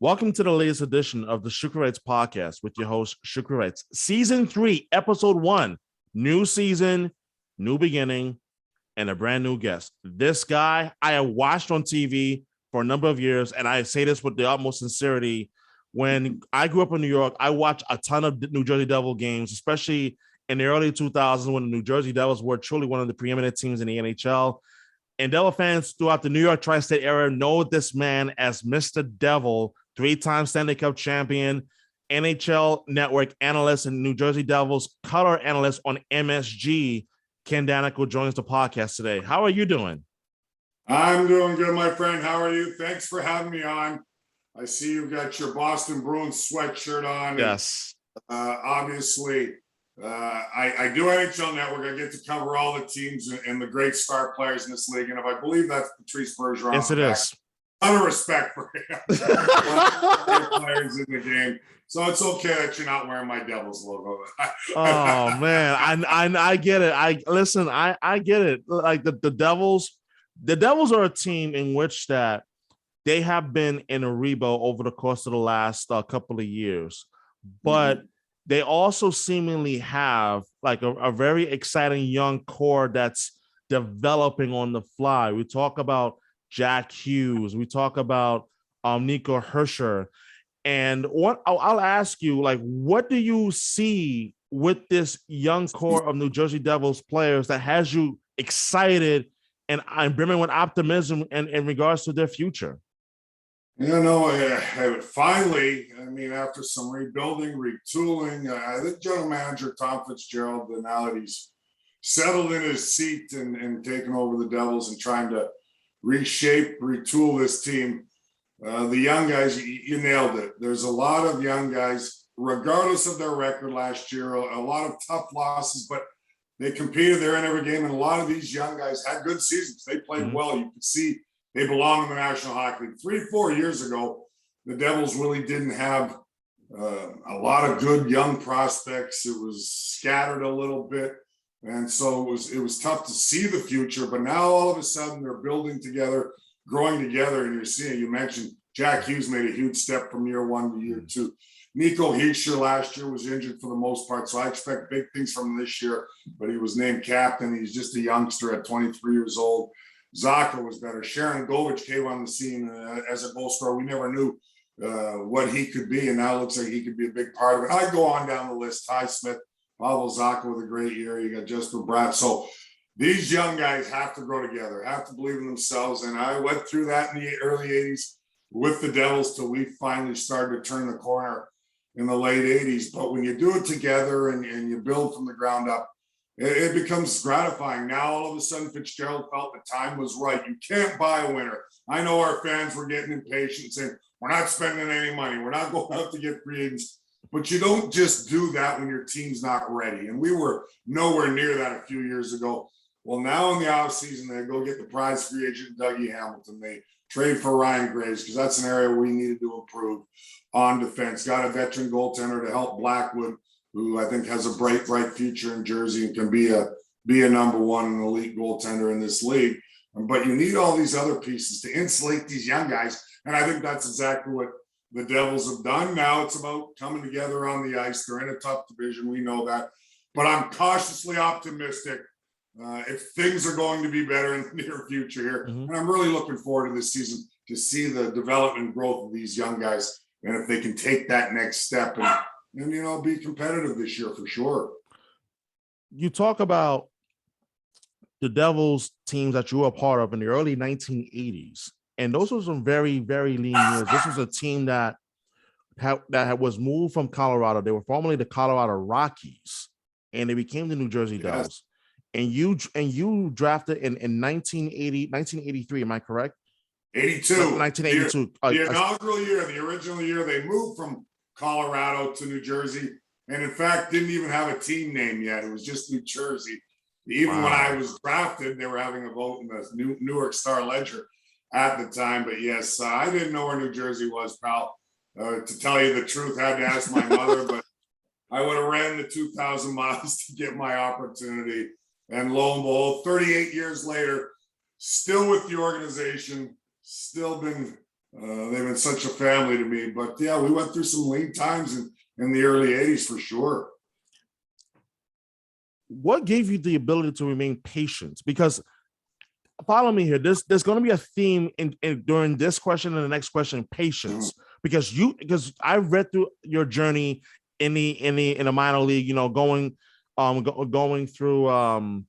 Welcome to the latest edition of the Shukri Wrights podcast with your host, Shukri Wrights. Season 3, Episode 1. New season, new beginning, and a brand new guest. This guy I have watched on TV for a number of years, and I say this with the utmost sincerity. When I grew up in New York, I watched a ton of New Jersey Devil games, especially in the early 2000s when the New Jersey Devils were truly one of the preeminent teams in the NHL. And Devil fans throughout the New York tri-state area know this man as Mr. Devil, 3-time Stanley Cup champion, NHL Network analyst, and New Jersey Devils color analyst on MSG. Ken Daneyko joins the podcast today. How are you doing? I'm doing good, my friend. How are you? Thanks for having me on. I see you've got your Boston Bruins sweatshirt on. Yes. Obviously, I do NHL Network. I get to cover all the teams and the great star players in this league. And if I believe that's Patrice Bergeron. Yes, it is. A ton of respect for him. Players in the game. So it's okay that you're not wearing my Devils logo. Oh man, I get it. I get it. Like the Devils are a team in which that they have been in a rebuild over the course of the last couple of years, but they also seemingly have like a very exciting young core that's developing on the fly. We talk about Jack Hughes. We talk about Nico Hischier. And what I'll ask you, like, what do you see with this young core of New Jersey Devils players that has you excited and brimming with optimism in regards to their future? Finally, after some rebuilding, retooling, I think General Manager Tom Fitzgerald, now that he's settled in his seat and taken over the Devils and trying to reshape, retool this team, the young guys, you nailed it. There's a lot of young guys, regardless of their record last year, a lot of tough losses, but they competed there in every game. And a lot of these young guys had good seasons. They played well. You could see they belong in the National Hockey League. 3-4 years ago, the Devils really didn't have a lot of good young prospects. It was scattered a little bit. And so it was tough to see the future. But now all of a sudden they're building together, growing together. And you're seeing, you mentioned Jack Hughes made a huge step from year 1 to year 2. Nico Hischier last year was injured for the most part. So I expect big things from him this year. But he was named captain. He's just a youngster at 23 years old. Zaka was better. Sharon Govich came on the scene as a goal scorer. We never knew what he could be, and now it looks like he could be a big part of it. I go on down the list. Ty Smith, Pavel Zaka with a great year. You got Jesper Bratt. So these young guys have to grow together, have to believe in themselves. And I went through that in the early 80s with the Devils till we finally started to turn the corner in the late 80s. But when you do it together and you build from the ground up, it becomes gratifying. Now, all of a sudden, Fitzgerald felt the time was right. You can't buy a winner. I know our fans were getting impatient, saying, we're not spending any money. We're not going out to get free agents. But you don't just do that when your team's not ready. And we were nowhere near that a few years ago. Well, now in the offseason, they go get the prize free agent, Dougie Hamilton. They trade for Ryan Graves because that's an area we needed to improve on defense. Got a veteran goaltender to help Blackwood, who I think has a bright future in Jersey and can be a number one and elite goaltender in this league. But you need all these other pieces to insulate these young guys. And I think that's exactly what the Devils have done. Now it's about coming together on the ice. They're in a tough division. We know that. But I'm cautiously optimistic if things are going to be better in the near future here. And I'm really looking forward to this season to see the development and growth of these young guys. And if they can take that next step and be competitive this year for sure. You talk about the Devils teams that you were a part of in the early 1980s, and those were some very, very lean years. This was a team that was moved from Colorado. They were formerly the Colorado Rockies, and they became the New Jersey Devils. And you drafted in 1983. Am I correct? 82. 1982. The inaugural year, the original year, they moved from Colorado to New Jersey, and in fact didn't even have a team name yet. It was just New Jersey. Even when I was drafted, they were having a vote in the Newark Star Ledger at the time. But yes, I didn't know where New Jersey was, pal. To tell you the truth, I had to ask my mother, but I would have ran the 2,000 miles to get my opportunity. And lo and behold, 38 years later, still with the organization, still been they've been such a family to me. But yeah, we went through some lean times in the early 80s for sure. What gave you the ability to remain patient? Because follow me here. There's going to be a theme in during this question and the next question, patience. Because I read through your journey in the minor league, you know, going through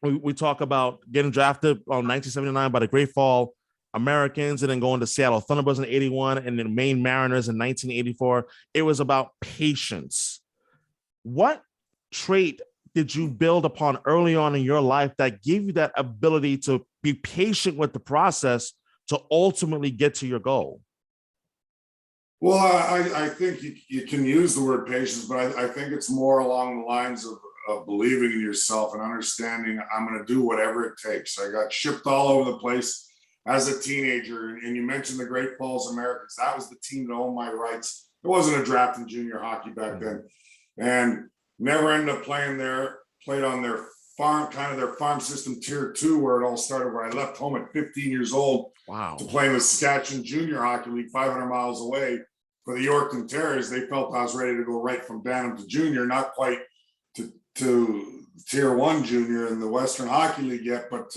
we talk about getting drafted on 1979 by the Great Fall Americans and then going to Seattle Thunderbirds in 81 and then Maine Mariners in 1984. It was about patience. What trait did you build upon early on in your life that gave you that ability to be patient with the process to ultimately get to your goal? Well, I think you can use the word patience, but I think it's more along the lines of believing in yourself and understanding I'm going to do whatever it takes. I got shipped all over the place as a teenager. And you mentioned the Great Falls Americans. That was the team that owned my rights. It wasn't a draft in junior hockey back then. And never ended up playing there, played on their farm, kind of their farm system tier 2, where it all started, where I left home at 15 years old to play in the Saskatchewan Junior Hockey League 500 miles away for the Yorkton Terriers. They felt I was ready to go right from Bantam to junior, not quite to tier 1 junior in the Western Hockey League yet, but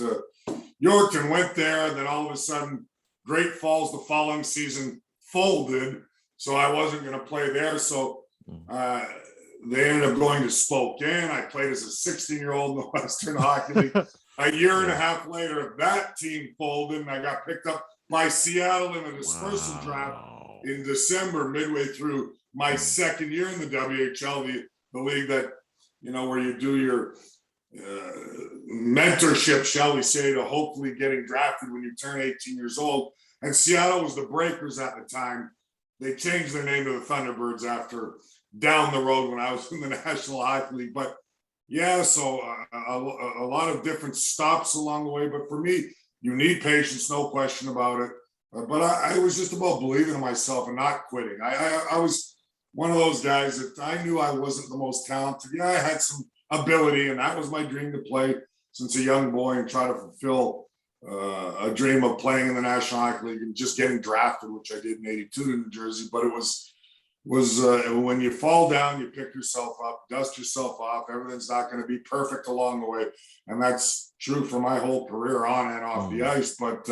Yorkton went there. Then all of a sudden, Great Falls the following season folded. So I wasn't going to play there. So they ended up going to Spokane. I played as a 16-year-old in the Western Hockey League. A year and a half later, that team folded, and I got picked up by Seattle in a dispersal draft in December, midway through my second year in the WHL, the league that, you know, where you do your mentorship, shall we say, to hopefully getting drafted when you turn 18 years old. And Seattle was the Breakers at the time. They changed their name to the Thunderbirds after down the road when I was in the National Hockey League. But yeah, so a lot of different stops along the way. But for me, you need patience, no question about it. But I was just about believing in myself and not quitting. I was one of those guys that I knew I wasn't the most talented. Yeah, I had some ability, and that was my dream to play since a young boy and try to fulfill a dream of playing in the National Hockey League and just getting drafted, which I did in '82 in New Jersey. But it was when you fall down, you pick yourself up, dust yourself off. Everything's not going to be perfect along the way, and that's true for my whole career on and off the ice. But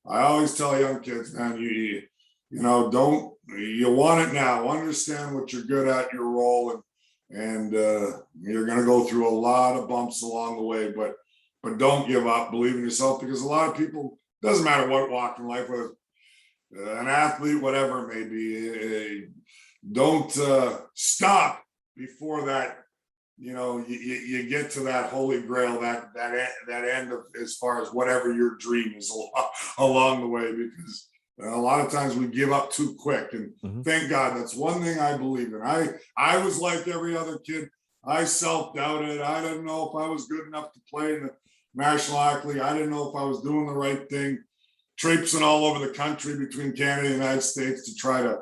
I always tell young kids, man, you want it now. Understand what you're good at, your role, and you're going to go through a lot of bumps along the way, but don't give up. Believe in yourself, because a lot of people, doesn't matter what walk in life, whether an athlete, whatever it may be, don't stop before that. You know, you get to that holy grail, that end of, as far as whatever your dream is along the way, because a lot of times we give up too quick. And thank God, that's one thing I believe in. I was like every other kid. I self-doubted. I didn't know if I was good enough to play in the National Hockey League. I didn't know if I was doing the right thing, traipsing all over the country between Canada and the United States to try to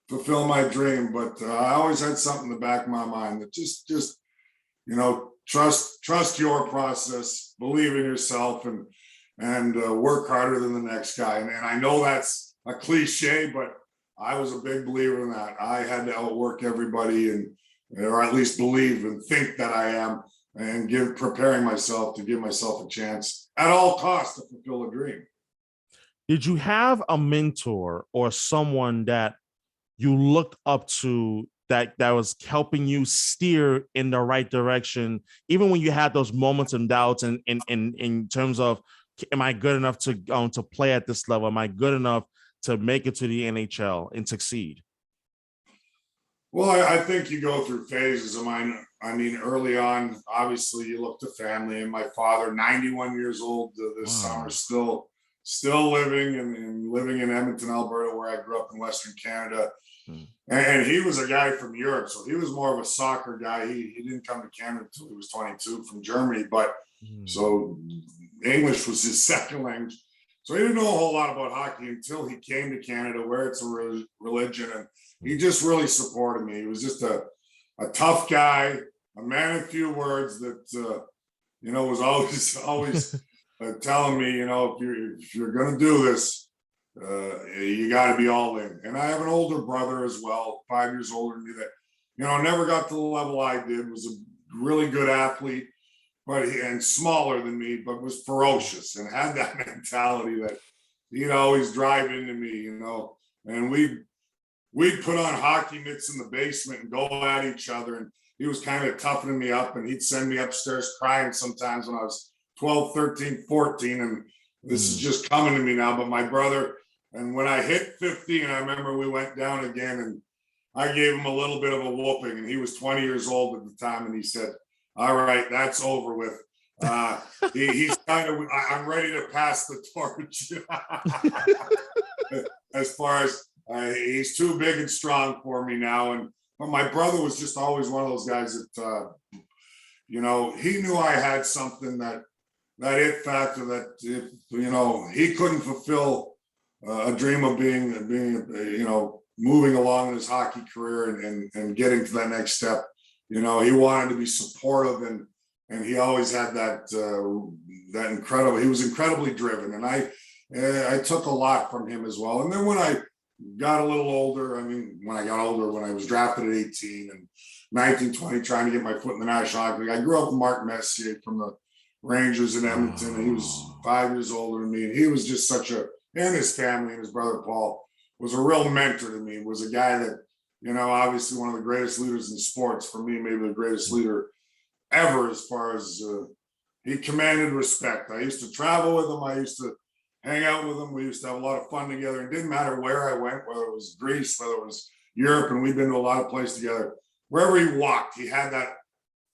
fulfill my dream. But I always had something in the back of my mind that just you know, trust your process, believe in yourself, and work harder than the next guy. And I know that's a cliche, but I was a big believer in that. I had to outwork everybody, or at least believe and think that I am, and preparing myself to give myself a chance at all costs to fulfill a dream. Did you have a mentor or someone that you looked up to that was helping you steer in the right direction, even when you had those moments and doubts, and in terms of, am I good enough to play at this level? Am I good enough to make it to the NHL and succeed? Well, I think you go through phases of mine. I mean, early on, obviously, you look to family, and my father, 91 years old this summer, still living and living in Edmonton, Alberta, where I grew up in Western Canada. And he was a guy from Europe, so he was more of a soccer guy. He didn't come to Canada until he was 22 from Germany, but so English was his second language. So he didn't know a whole lot about hockey until he came to Canada, where it's a religion, and he just really supported me. He was just a tough guy, a man of few words that was always telling me, if you're going to do this, you got to be all in. And I have an older brother as well, 5 years older than me, that, never got to the level I did, was a really good athlete, and smaller than me, but was ferocious and had that mentality that he'd always drive into me, and we'd put on hockey mitts in the basement and go at each other. And he was kind of toughening me up, and he'd send me upstairs crying sometimes when I was 12, 13, 14. And this is just coming to me now. But my brother, and when I hit 15, I remember we went down again, and I gave him a little bit of a whooping, and he was 20 years old at the time. And he said, "All right, that's over with." He's kind of, I'm ready to pass the torch. As far as he's too big and strong for me now. But my brother was just always one of those guys that, he knew I had something, that it factor, that if, he couldn't fulfill a dream of being, moving along in his hockey career and getting to that next step. He wanted to be supportive, and he always had that incredible. He was incredibly driven, and I took a lot from him as well. And then when I got a little older, when I was drafted at 18 and 19, 20, trying to get my foot in the National Hockey League, I grew up with Mark Messier from the Rangers in Edmonton, and he was 5 years older than me, and he was just and his family and his brother Paul was a real mentor to me. Was a guy that, obviously one of the greatest leaders in sports, for me, maybe the greatest leader ever, as far as he commanded respect. I used to travel with him. I used to hang out with him. We used to have a lot of fun together. It didn't matter where I went, whether it was Greece, whether it was Europe, and we've been to a lot of places together. Wherever he walked, he had that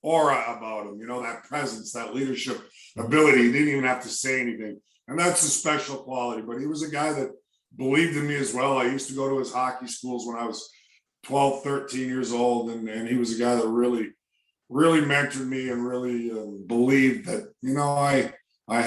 aura about him, that presence, that leadership ability. He didn't even have to say anything. And that's a special quality. But he was a guy that believed in me as well. I used to go to his hockey schools when I was 12, 13 years old. And he was a guy that really mentored me and really believed that, I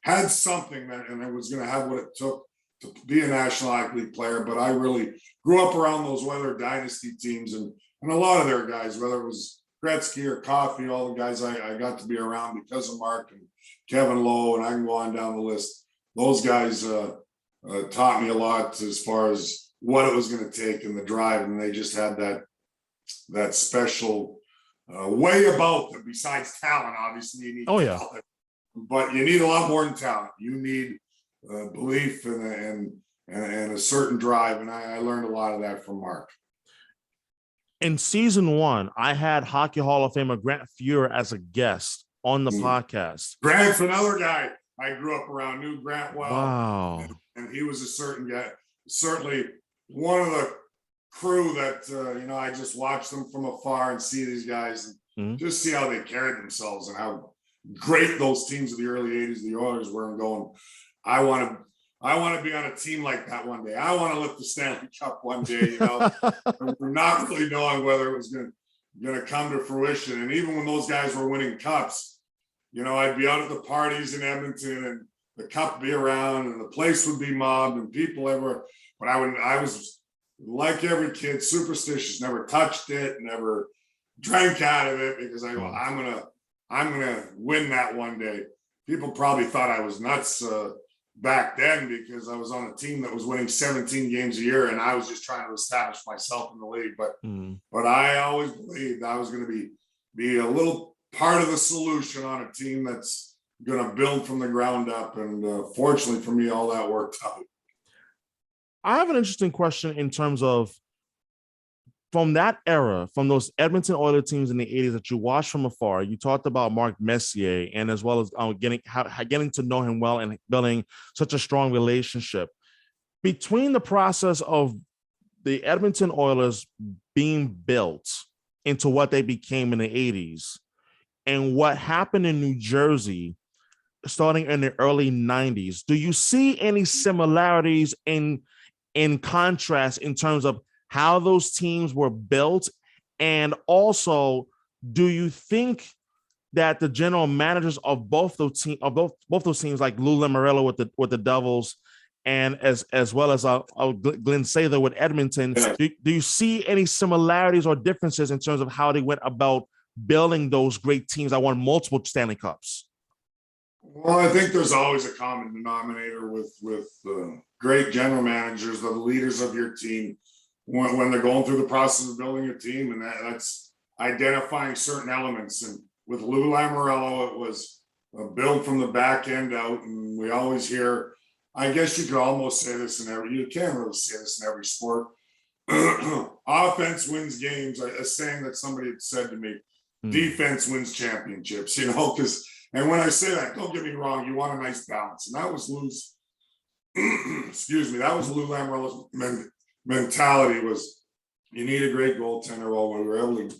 had something and I was going to have what it took to be a National Hockey League player. But I really grew up around those Weather Dynasty teams and a lot of their guys, whether it was Gretzky or Coffey, all the guys I got to be around because of Mark and Kevin Lowe, and I can go on down the list. Those guys taught me a lot as far as what it was going to take and the drive, and they just had that special way about them. Besides talent, obviously you need talent, but you need a lot more than talent. You need belief and a certain drive, and I learned a lot of that from Mark. In season 1, I had Hockey Hall of Famer Grant Fuhrer as a guest on the podcast. Grant's another guy I grew up around, knew Grant well. Wow. And he was a certain guy, certainly one of the crew that, I just watched them from afar and see these guys and just see how they carried themselves and how great those teams of the early 80s, the Oilers, were, and going, I want to be on a team like that one day. I want to lift the Stanley Cup one day, We're not really knowing whether it was going to come to fruition. And even when those guys were winning cups, I'd be out at the parties in Edmonton and the cup be around and the place would be mobbed and people everywhere. But I was like every kid, superstitious, never touched it, never drank out of it, because I go, I'm gonna win that one day. People probably thought I was nuts back then, because I was on a team that was winning 17 games a year, and I was just trying to establish myself in the league. But I always believed I was going to be a little part of the solution on a team that's going to build from the ground up. And fortunately for me, all that worked out. I have an interesting question in terms of, from that era, from those Edmonton Oilers teams in the 80s that you watched from afar. You talked about Mark Messier, and as well as getting to know him well and building such a strong relationship. Between the process of the Edmonton Oilers being built into what they became in the 80s and what happened in New Jersey starting in the early 90s, do you see any similarities in contrast in terms of how those teams were built? And also, do you think that the general managers of both those teams, like Lou Lamoriello with the Devils, and as well as Glenn Sather with Edmonton, do you see any similarities or differences in terms of how they went about building those great teams that won multiple Stanley Cups? Well, I think there's always a common denominator with great general managers, the leaders of your team, when they're going through the process of building a team, and that's identifying certain elements. And with Lou Lamoriello, it was a build from the back end out. And we always hear, I guess you could almost say this you can't really say this in every sport. Offense wins games, a saying that somebody had said to me. Defense wins championships, and when I say that, don't get me wrong, you want a nice balance. And that was Lou's, that was Lou Lamoriello's mentality, was you need a great goaltender. Well, we were able to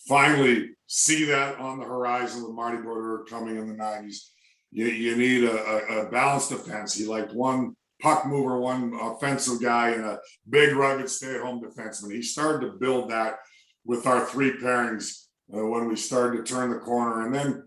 finally see that on the horizon with Marty Brodeur coming in the 90s. You need a balanced defense. He liked one puck mover, one offensive guy, and a big, rugged, stay-at-home defenseman. He started to build that with our three pairings when we started to turn the corner. And then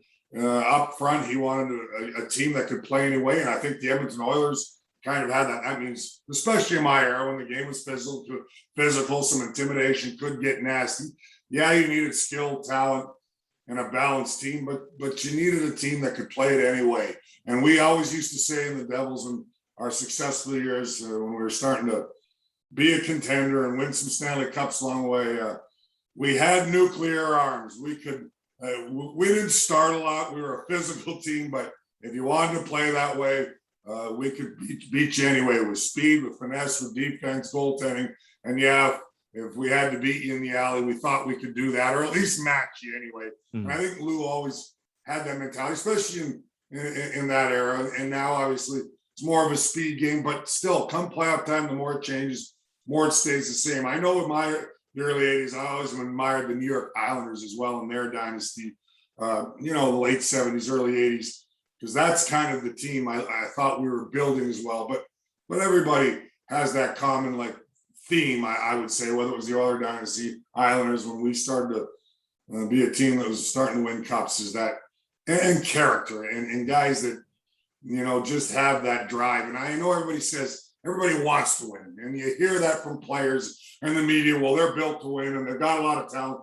up front, he wanted a team that could play anyway. And I think the Edmonton Oilers kind of had that. That means, especially in my era, when the game was physical, some intimidation, could get nasty. Yeah, you needed skill, talent, and a balanced team, but you needed a team that could play it anyway. And we always used to say in the Devils, in our successful years, when we were starting to be a contender and win some Stanley Cups along the way, we had nuclear arms. We could. We didn't start a lot. We were a physical team, but if you wanted to play that way, we could beat you anyway, with speed, with finesse, with defense, goaltending. And yeah, if we had to beat you in the alley, we thought we could do that, or at least match you anyway. And I think Lou always had that mentality, especially in that era. And now, obviously, it's more of a speed game, but still, come playoff time, the more it changes, more it stays the same. I know in the early 80s, I always admired the New York Islanders as well in their dynasty, the late 70s, early 80s, because that's kind of the team I thought we were building as well. But everybody has that common theme, I would say, whether it was the Oilers dynasty, Islanders, when we started to be a team that was starting to win cups, is that, and character, and guys that, just have that drive. And I know everybody wants to win, and you hear that from players and the media. Well, they're built to win, and they've got a lot of talent.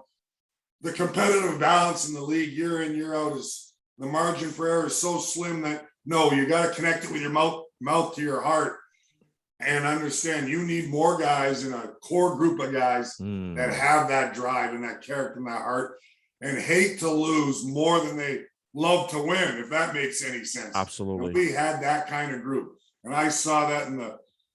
The competitive balance in the league year in, year out, is the margin for error is so slim that no, you got to connect it with your mouth to your heart, and understand you need more guys in a core group of guys that have that drive and that character and that heart, and hate to lose more than they love to win, if that makes any sense. Absolutely. And we had that kind of group. And I saw that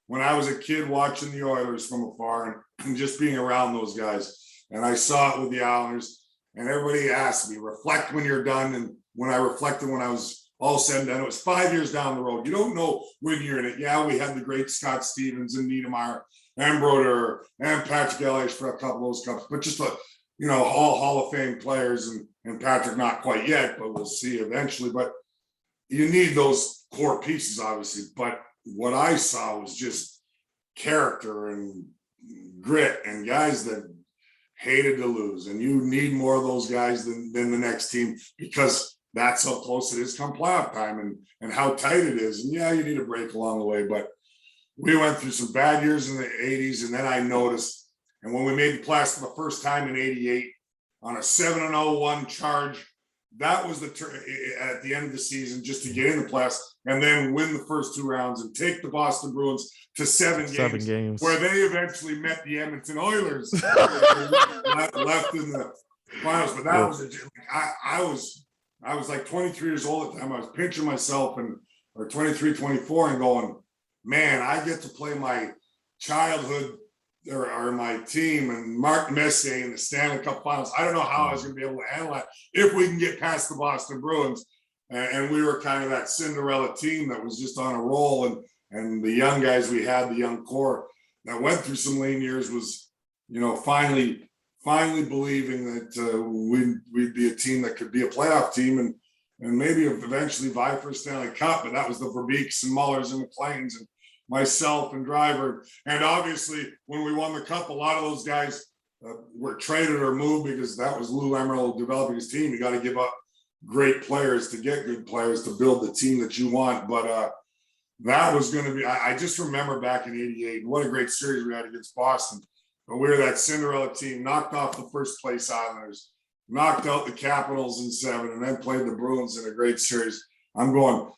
when I was a kid watching the Oilers from afar and just being around those guys. And I saw it with the Islanders, and everybody asked me, reflect when you're done. And when I reflected, when I was all said and done, it was 5 years down the road. You don't know when you're in it. Yeah, we had the great Scott Stevens and Niedermayer and Brodeur and Patrick Elias for a couple of those cups, but just all Hall of Fame players, and Patrick not quite yet, but we'll see eventually. But you need those core pieces, obviously. But what I saw was just character and grit, and guys that hated to lose. And you need more of those guys than the next team, because that's how close it is come playoff time, and how tight it is. And yeah, you need a break along the way. But we went through some bad years in the 80s, and then I noticed, and when we made the playoffs for the first time in 88 on a 7-0-1 charge, that was at the end of the season, just to get in the playoffs and then win the first two rounds and take the Boston Bruins to seven games, where they eventually met the Edmonton Oilers left in the finals. But that was I was like 23 years old at the time. I was pinching myself, or 23, 24, and going, man, I get to play my childhood or my team and Mark Messier in the Stanley Cup Finals. I don't know how I was going to be able to handle that if we can get past the Boston Bruins. And we were kind of that Cinderella team that was just on a roll. And the young guys we had, the young core that went through some lean years, was, finally believing that we'd be a team that could be a playoff team and maybe eventually vie for a Stanley Cup. But that was the Verbeeks and Mullers and McLeans and myself and Driver. And obviously, when we won the Cup, a lot of those guys were traded or moved, because that was Lou Lamoriello developing his team. You got to give up great players to get good players to build the team that you want. But that was going to be, I just remember back in 88, and what a great series we had against Boston. But we were that Cinderella team, knocked off the first place Islanders, knocked out the Capitals in 7, and then played the Bruins in a great series. I'm going,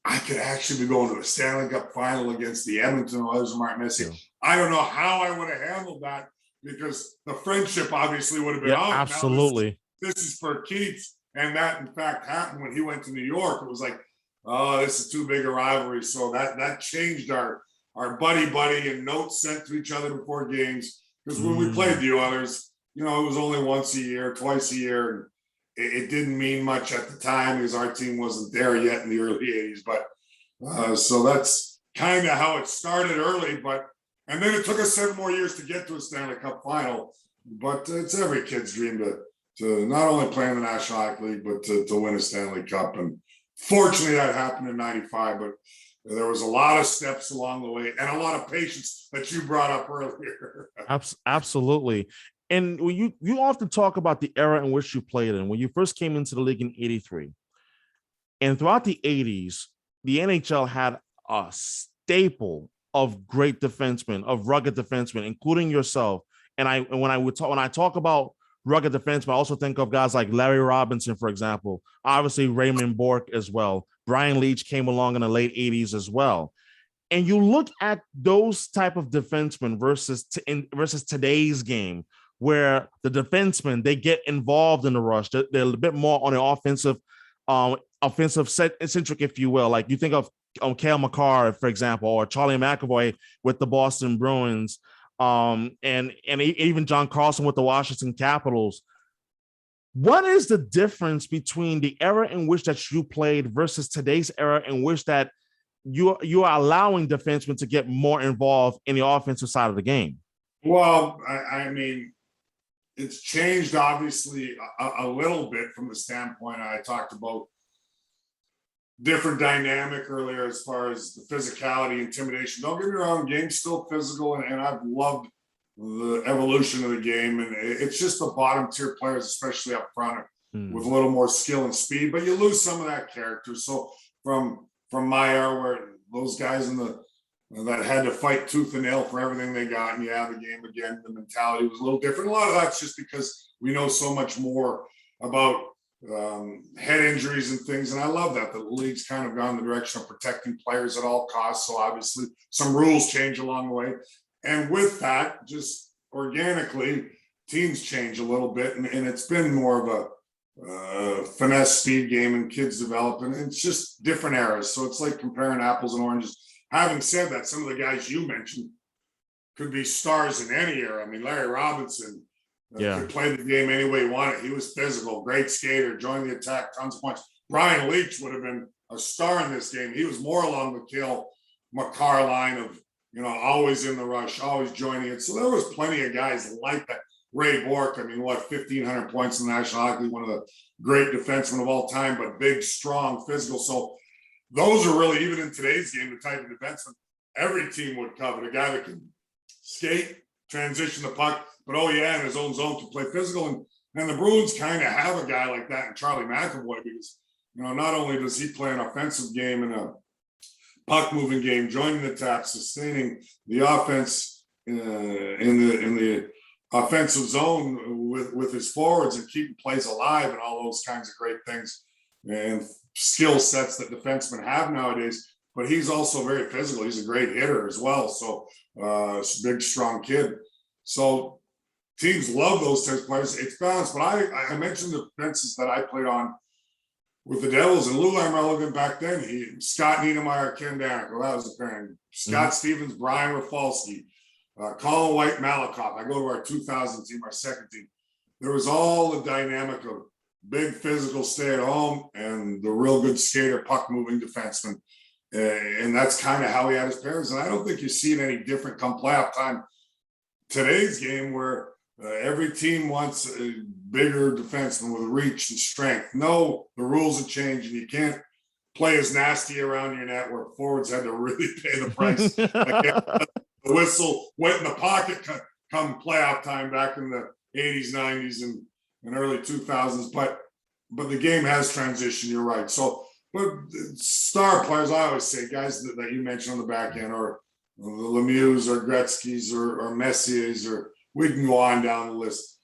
I could actually be going to a Stanley Cup final against the Edmonton Oilers and Mark Messier. Yeah. I don't know how I would have handled that because the friendship obviously would have been Yeah, out. absolutely. This is for keeps. And that, in fact, happened when he went to New York. It was like, oh, this is too big a rivalry. So that changed our buddy and notes sent to each other before games. Because when we played the Oilers, it was only once a year, twice a year. And it didn't mean much at the time because our team wasn't there yet in the early 80s. But so that's kind of how it started early. And then it took us 7 more years to get to a Stanley Cup final. But it's every kid's dream to not only play in the National Hockey League, but to win a Stanley Cup. And fortunately, that happened in '95. But there was a lot of steps along the way and a lot of patience that you brought up earlier. Absolutely. And when you often talk about the era in which you played in, when you first came into the league in '83, and throughout the '80s, the NHL had a staple of great defensemen, of rugged defensemen, including yourself. And when I talk about rugged defensemen, I also think of guys like Larry Robinson, for example. Obviously, Raymond Bourque as well. Brian Leach came along in the late '80s as well. And you look at those type of defensemen versus today's game, where the defensemen, they get involved in the rush. They're a bit more on the offensive centric, if you will. Like you think of Cale Makar, for example, or Charlie McAvoy with the Boston Bruins, and even John Carlson with the Washington Capitals. What is the difference between the era in which that you played versus today's era in which that you are allowing defensemen to get more involved in the offensive side of the game? Well, I mean, it's changed obviously a little bit from the standpoint I talked about different dynamic earlier as far as the physicality, intimidation. Don't get me wrong, game's still physical, and I've loved the evolution of the game. And it's just the bottom tier players, especially up front, with a little more skill and speed, but you lose some of that character. So from my era, where those guys that had to fight tooth and nail for everything they got, and the game again, the mentality was a little different. A lot of that's just because we know so much more about head injuries and things, and I love that the league's kind of gone the direction of protecting players at all costs. So obviously some rules change along the way, and with that, just organically, teams change a little bit, and it's been more of a finesse speed game, and kids develop, and it's just different eras. So it's like comparing apples and oranges. Having said that, some of the guys you mentioned could be stars in any era. I mean, Larry Robinson could play the game any way he wanted. He was physical, great skater, joined the attack, tons of points. Brian Leach would have been a star in this game. He was more along the Cale Makar line of, always in the rush, always joining it. So there was plenty of guys like that. Ray Bourque, 1,500 points in the National Hockey League, one of the great defensemen of all time, but big, strong, physical. So those are really, even in today's game, the type of defenseman every team would covet. A guy that can skate, transition the puck, but in his own zone to play physical. And the Bruins kind of have a guy like that in Charlie McAvoy, because, not only does he play an offensive game and a puck moving game, joining the attack, sustaining the offense in the offensive zone with his forwards and keeping plays alive and all those kinds of great things and skill sets that defensemen have nowadays. But he's also very physical. He's a great hitter as well. So big, strong kid. So teams love those types of players. It's balanced. But I mentioned the defenses that I played on with the Devils, and Lou Lamoriello back then. Scott Niedermayer, Ken Daneyko, that was a pairing. Scott Stevens, Brian Rafalski, Colin White, Malakoff. I go to our 2000 team, our second team. There was all the dynamic of big physical stay at home and the real good skater, puck moving defenseman. And that's kind of how he had his pairs. And I don't think you see it any different come playoff time. Today's game, where every team wants a bigger defenseman with reach and strength. No, the rules have changed, and you can't play as nasty around your net, where forwards had to really pay the price. The whistle went in the pocket come playoff time back in the 80s, 90s, and early 2000s. But the game has transitioned. You're right. So, but star players, I always say, guys that you mentioned on the back end, or the Lemieux or Gretzky's or Messier's, or we can go on down the list.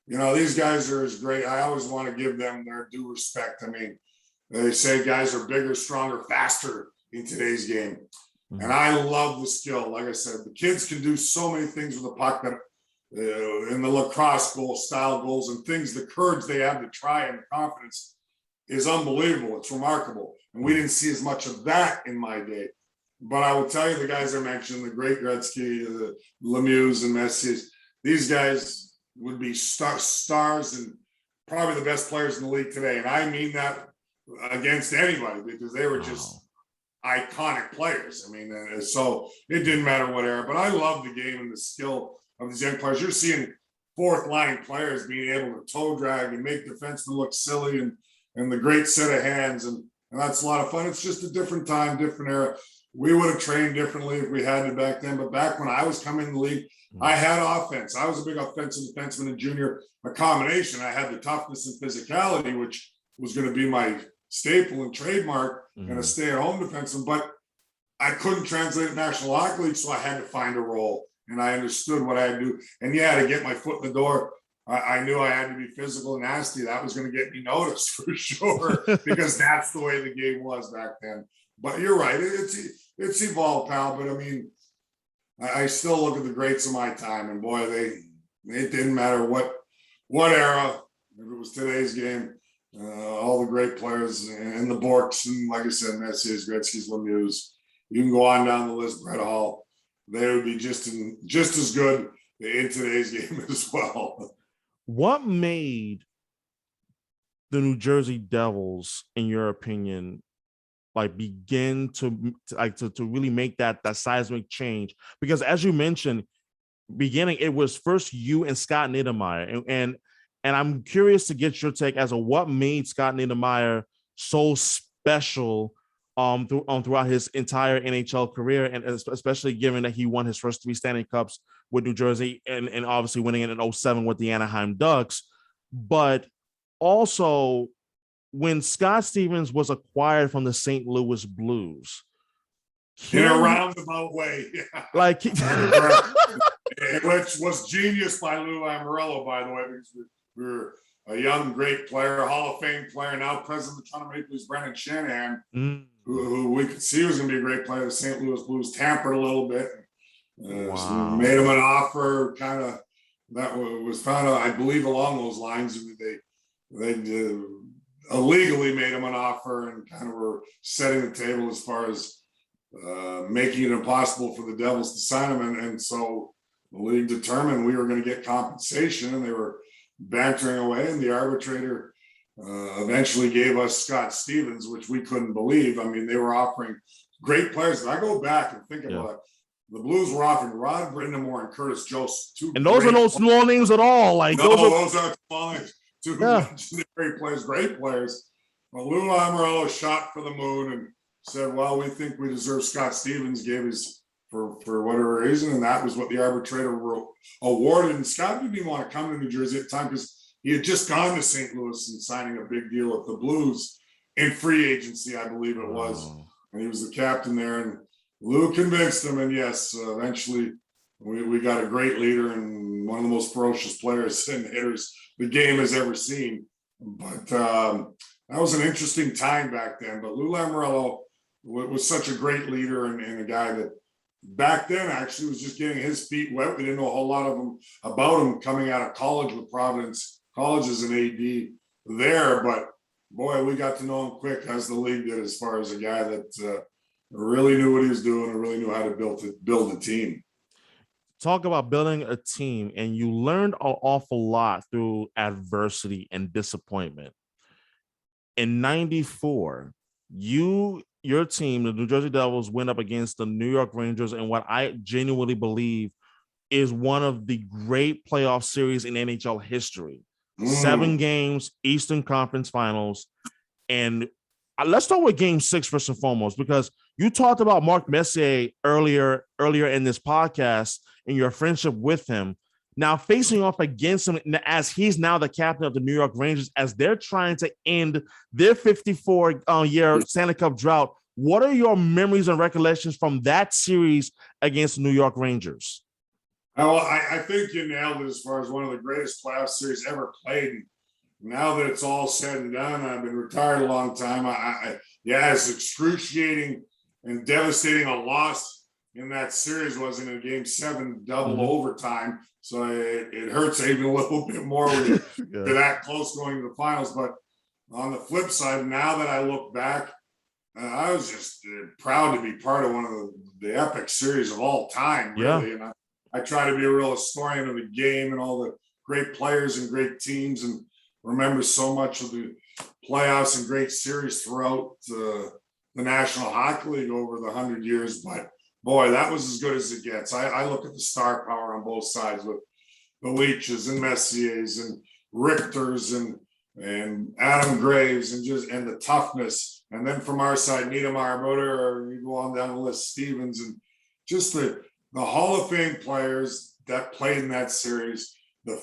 These guys are as great. I always want to give them their due respect. They say guys are bigger, stronger, faster in today's game. And I love the skill. Like I said, the kids can do so many things with the puck that in the lacrosse style goals and things, the courage they have to try and the confidence is unbelievable. It's remarkable. And we didn't see as much of that in my day. But I will tell you, the guys I mentioned, the great Gretzky, the Lemieux and Messi's, these guys would be stars and probably the best players in the league today. And I mean that against anybody, because they were just iconic players. I mean, so it didn't matter what era, but I love the game and the skill of these young players. You're seeing fourth line players being able to toe drag and make defensemen look silly and the great set of hands. And that's a lot of fun. It's just a different time, different era. We would have trained differently if we had it back then. But back when I was coming in the league, I had offense. I was a big offensive defenseman in junior, a combination. I had the toughness and physicality, which was going to be my staple and trademark, and a stay-at-home defenseman. But I couldn't translate it National Hockey League, so I had to find a role. And I understood what I had to do. And yeah, to get my foot in the door, I knew I had to be physical and nasty. That was going to get me noticed for sure, because that's the way the game was back then. But you're right. It's evolved, pal. But I mean, I still look at the greats of my time, and boy, it didn't matter what era. If it was today's game, all the great players and the Borks, and like I said, Messi's, Gretzky's, Lemieux. You can go on down the list. Brett Hall. They would be just as good in today's game as well. What made the New Jersey Devils, in your opinion, like begin to really make that seismic change? Because as you mentioned, beginning, it was first you and Scott Niedermayer, and I'm curious to get your take as to what made Scott Niedermayer so special throughout his entire NHL career, and especially given that he won his first 3 Stanley Cups with New Jersey and obviously winning it in 2007 with the Anaheim Ducks. But also, when Scott Stevens was acquired from the St. Louis Blues, in a roundabout way, like which was genius by Lou Lamoriello, by the way, because we were a young, great player, a Hall of Fame player, now president of the Toronto Maple Leafs, Brendan Shanahan, who we could see was going to be a great player. The St. Louis Blues tampered a little bit, made him an offer, kind of that was found out, I believe, along those lines. They illegally made him an offer and kind of were setting the table as far as making it impossible for the Devils to sign him. And so the league determined we were going to get compensation, and they were bantering away, and the arbitrator eventually gave us Scott Stevens, which we couldn't believe. I mean, they were offering great players. And I go back and think about it. The Blues were offering Rod Brindamore and Curtis Joseph. And those are no small names at all. Like those are small names. Two legendary players, great players. Well, Lou Lamoriello shot for the moon and said, well, we think we deserve Scott Stevens, gave his for whatever reason, and that was what the arbitrator awarded. And Scott didn't even want to come to New Jersey at the time because he had just gone to St. Louis and signing a big deal with the Blues in free agency, I believe it was. And he was the captain there, and Lou convinced him. And yes, eventually we got a great leader and one of the most ferocious players and hitters the game has ever seen. But that was an interesting time back then. But Lou Lamoriello was such a great leader and a guy that back then actually was just getting his feet wet. We didn't know a whole lot about him coming out of college with Providence College as an AD there. But boy, we got to know him quick, as the league did, as far as a guy that really knew what he was doing and really knew how to build a team. Talk about building a team, and you learned an awful lot through adversity and disappointment. In '94, your team, the New Jersey Devils, went up against the New York Rangers in what I genuinely believe is one of the great playoff series in NHL history. 7 games, Eastern Conference Finals. And let's start with Game 6 first and foremost, because you talked about Mark Messier earlier in this podcast and your friendship with him. Now facing off against him as he's now the captain of the New York Rangers, as they're trying to end their 54-year Stanley Cup drought. What are your memories and recollections from that series against the New York Rangers? Well, I think you nailed it as far as one of the greatest playoff series ever played. Now that it's all said and done, I've been retired a long time. It's excruciating and devastating a loss in that series was in a game 7 double overtime. So it hurts even a little bit more when you're that close going to the finals. But on the flip side, now that I look back, I was just proud to be part of one of the epic series of all time, really. And I try to be a real historian of the game and all the great players and great teams, and remember so much of the playoffs and great series throughout the National Hockey League over the 100 years. But boy, that was as good as it gets. I look at the star power on both sides with the Leaches and Messiers and Richters and Adam Graves and the toughness. And then from our side, Niedermayer, Broder, or you go on down the list, Stevens, and just the Hall of Fame players that played in that series, the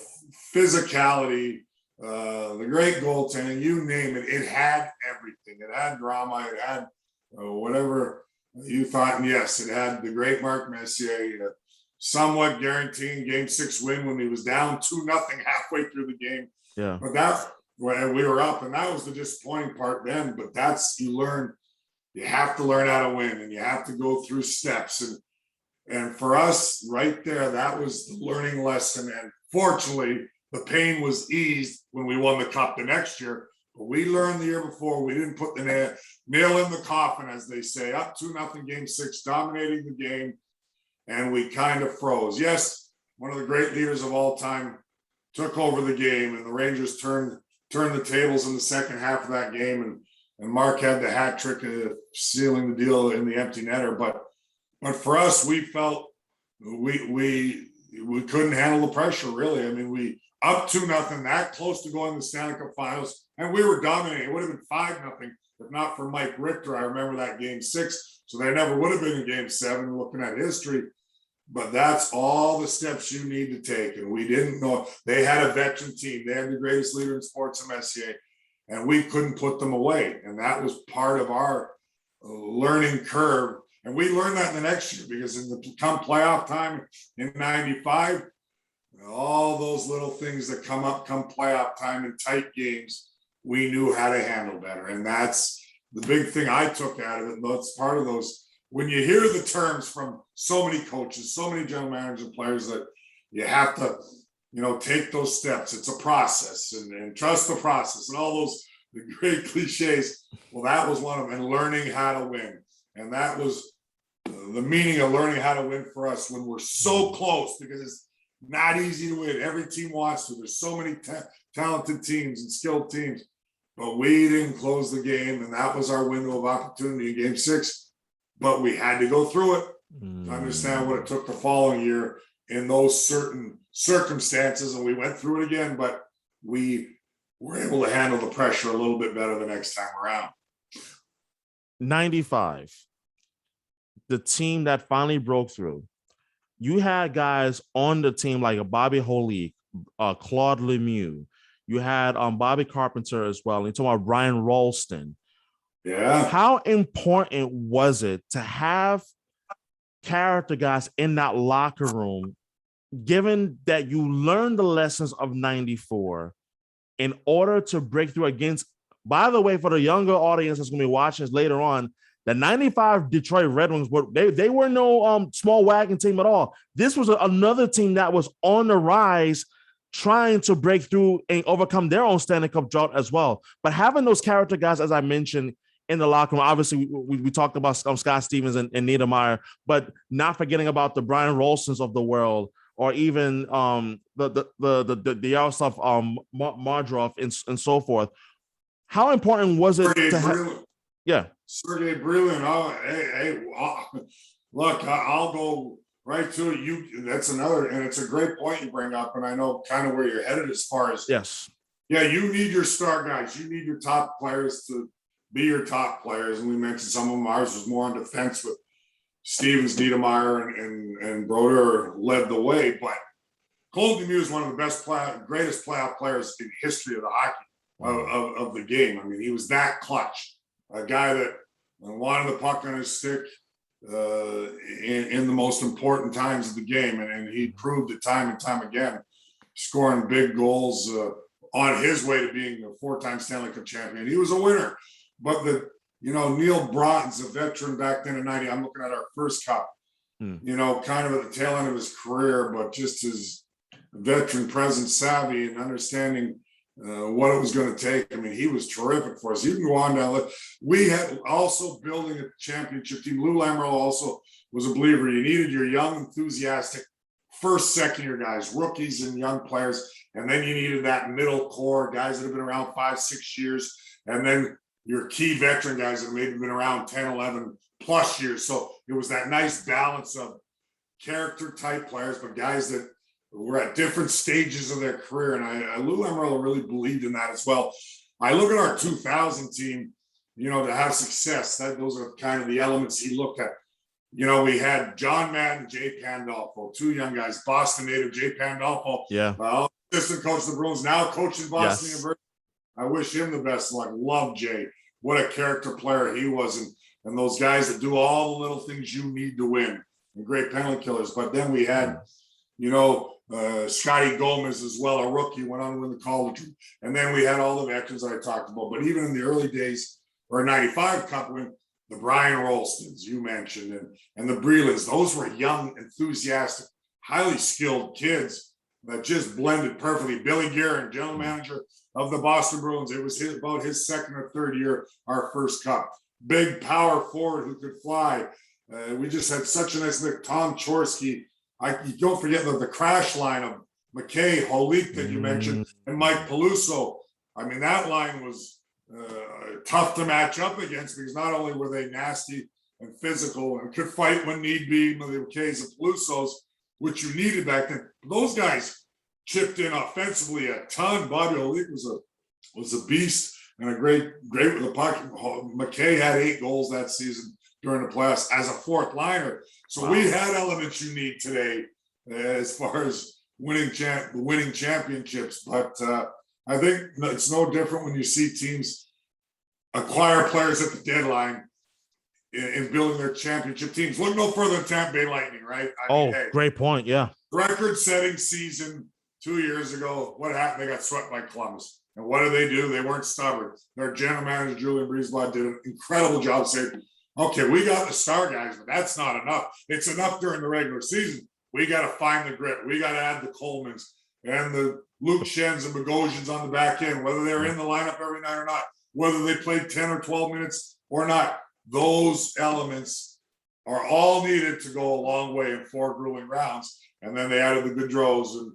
physicality, the great goaltending, you name it. It had everything. It had drama. It had whatever you thought. And yes, it had the great Mark Messier, somewhat guaranteeing Game 6 win when he was down 2-0 halfway through the game. Yeah. But that when we were up, and that was the disappointing part then. But that's you have to learn how to win, and you have to go through steps. And for us, right there, that was the learning lesson. And fortunately, the pain was eased when we won the cup the next year. But we learned the year before, we didn't put the nail in the coffin, as they say, up 2-0 Game 6, dominating the game, and we kind of froze. Yes, one of the great leaders of all time took over the game, and the Rangers turned the tables in the second half of that game, and Mark had the hat trick of sealing the deal in the empty netter. But for us, we felt we couldn't handle the pressure, really. I mean, we up 2-0, that close to going to the Stanley Cup Finals, and we were dominating. It would have been 5-0 if not for Mike Richter. I remember that Game 6, so there never would have been a Game 7 looking at history. But that's all the steps you need to take. And we didn't know. They had a veteran team. They had the greatest leader in sports in Messier, and we couldn't put them away. And that was part of our learning curve. And we learned that in the next year, because in the come playoff time in 95, all those little things that come up come playoff time in tight games, we knew how to handle better. And that's the big thing I took out of it. That's part of those. When you hear the terms from so many coaches, so many general managers and players, that you have to, take those steps. It's a process, and trust the process, and all those the great cliches. Well, that was one of them, and learning how to win. And that was the meaning of learning how to win for us when we're so close, because it's not easy to win. Every team wants to. There's so many talented teams and skilled teams, but we didn't close the game, and that was our window of opportunity in Game 6. But we had to go through it to understand what it took the following year in those certain circumstances. And we went through it again, but we were able to handle the pressure a little bit better the next time around. 95, the team that finally broke through. You had guys on the team like a Bobby Holik, Claude Lemieux. You had Bobby Carpenter as well. And you're talking about Brian Ralston. Yeah. How important was it to have character guys in that locker room, given that you learned the lessons of 94 in order to break through against, by the way, for the younger audience that's going to be watching this later on, the 95 Detroit Red Wings, they were no small wagon team at all. This was another team that was on the rise, trying to break through and overcome their own Stanley Cup drought as well. But having those character guys, as I mentioned, in the locker room, obviously we talked about Scott Stevens and Niedermayer, but not forgetting about the Brian Rolstons of the world, or even the Yaroslav Mardrov and so forth. How important was it to have? Yeah, Sergei Brilin. Oh, hey, look, I'll go right to it. That's another, and it's a great point you bring up, and I know kind of where you're headed as far as yes. Yeah, you need your star guys. You need your top players to be your top players. And we mentioned some of them. Ours was more on defense with Stevens, Niedermayer, and Broder led the way. But Claude Lemieux is one of the greatest playoff players in history of the hockey, of the game. I mean, he was that clutch. A guy that wanted the puck on his stick in the most important times of the game. And he proved it time and time again, scoring big goals on his way to being a 4-time Stanley Cup champion. He was a winner. But Neil Broughton's a veteran back then in 90. I'm looking at our first cup, kind of at the tail end of his career, but just his veteran presence, savvy, and understanding what it was going to take. I mean, he was terrific for us. You can go on down. We had also building a championship team. Lou Lamoriello also was a believer. You needed your young, enthusiastic first, second year guys, rookies and young players. And then you needed that middle core, guys that have been around 5-6 years. And then your key veteran guys that maybe been around 10, 11 plus years. So it was that nice balance of character type players, but guys that were at different stages of their career. And Lou Lamoriello really believed in that as well. I look at our 2000 team, to have success, those are kind of the elements he looked at. We had John Madden, Jay Pandolfo, two young guys, Boston native, Jay Pandolfo. Yeah. Assistant coach of the Bruins, now coaching Boston Yes. University. I wish him the best of luck. Love Jay. What a character player he was. And those guys that do all the little things you need to win. And great penalty killers. But then we had, Scotty Gomez as well, a rookie, went on to win the Calder. And then we had all the veterans that I talked about. But even in the early days, or 95 Cup win, the Brian Rolstons, you mentioned, and the Brelands, those were young, enthusiastic, highly skilled kids that just blended perfectly. Billy Guerin, general manager of the Boston Bruins, it was about his second or third year, our first cup. Big power forward who could fly. We just had such a nice look. Tom Chorsky. You don't forget the crash line of McKay, Holik that you mentioned, and Mike Peluso. I mean, that line was tough to match up against because not only were they nasty and physical and could fight when need be, the McKays and Pelusos, which you needed back then. Those guys chipped in offensively a ton. Bobby Holik was a beast and a great with the puck. McKay had 8 goals that season during the playoffs as a fourth liner. So we had elements you need today as far as winning championships. But I think it's no different when you see teams acquire players at the deadline in building their championship teams. Look no further than Tampa Bay Lightning, right? Great point. Yeah. Record-setting season 2 years ago. What happened? They got swept by Columbus. And what did they do? They weren't stubborn. Their general manager, Julian Breezeblatt, did an incredible job saying, okay, we got the star guys, but that's not enough. It's enough during the regular season. We got to find the grit. We got to add the Colemans and the Luke Shens and Bogosians on the back end, whether they're in the lineup every night or not, whether they played 10 or 12 minutes or not. Those elements are all needed to go a long way in 4 grueling rounds. And then they added the Gaudreaus and,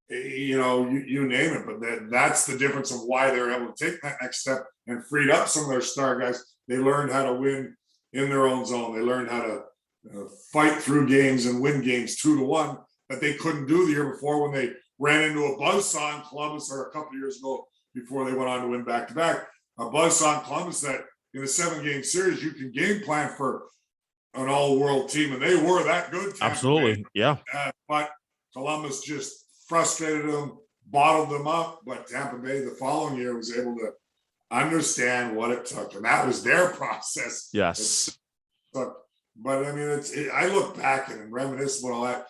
you name it. But that's the difference of why they're able to take that next step and freed up some of their star guys. They learned how to win in their own zone. They learned how to fight through games and win games 2-1 that they couldn't do the year before when they ran into a buzzsaw in Columbus, or a couple of years ago before they went on to win back-to-back. A buzzsaw in Columbus that in a 7-game series, you can game plan for an all-world team, and they were that good. Absolutely, yeah. But Columbus just frustrated them, bottled them up, but Tampa Bay the following year was able to understand what it took, and that was their process. Yes. But I mean, I look back and reminisce about all that.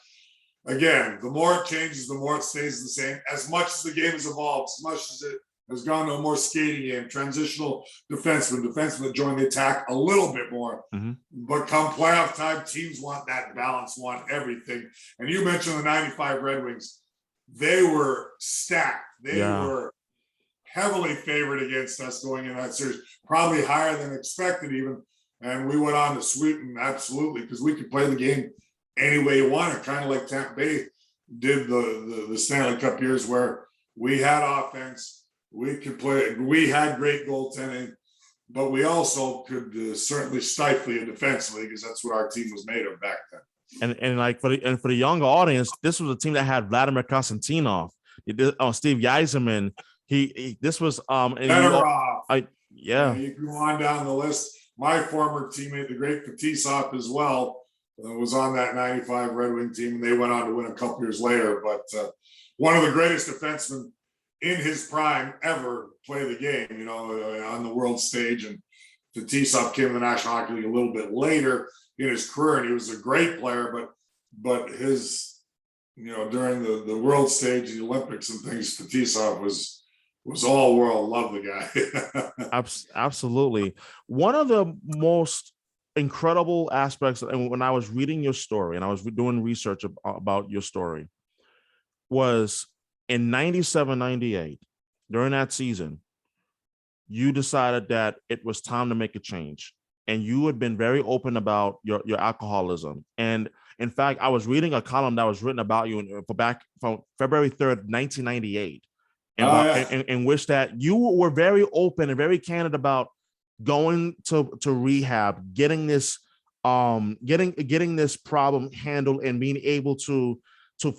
Again, the more it changes, the more it stays the same. As much as the game has evolved, as much as it has gone to a more skating game, transitional defensemen that join the attack a little bit more. Mm-hmm. But come playoff time, teams want that balance, want everything. And you mentioned the 95 Red Wings. They were stacked. They were heavily favored against us going in that series, probably higher than expected even. And we went on to sweep them, absolutely, because we could play the game any way you wanted, kind of like Tampa Bay did the Stanley Cup years, where we had offense, we could play, we had great goaltending, but we also could certainly stifle you defensively, because that's what our team was made of back then. And like for the younger audience, this was a team that had Vladimir Konstantinov, Steve Yzerman. This was you go on down the list. My former teammate, the great Fetisov, as well, was on that 95 Red Wing team, and they went on to win a couple years later. But one of the greatest defensemen in his prime ever play the game, on the world stage. And Fetisov came to the National Hockey League a little bit later in his career, and he was a great player. But his, during the world stage, the Olympics and things, Fetisov was was all world. Love the guy. Absolutely. One of the most incredible aspects, and when I was reading your story and I was doing research about your story, was in 97, 98, during that season, you decided that it was time to make a change. And you had been very open about your alcoholism. And in fact, I was reading a column that was written about you back from February 3rd, 1998, in which that you were very open and very candid about going to rehab, getting this problem handled, and being able to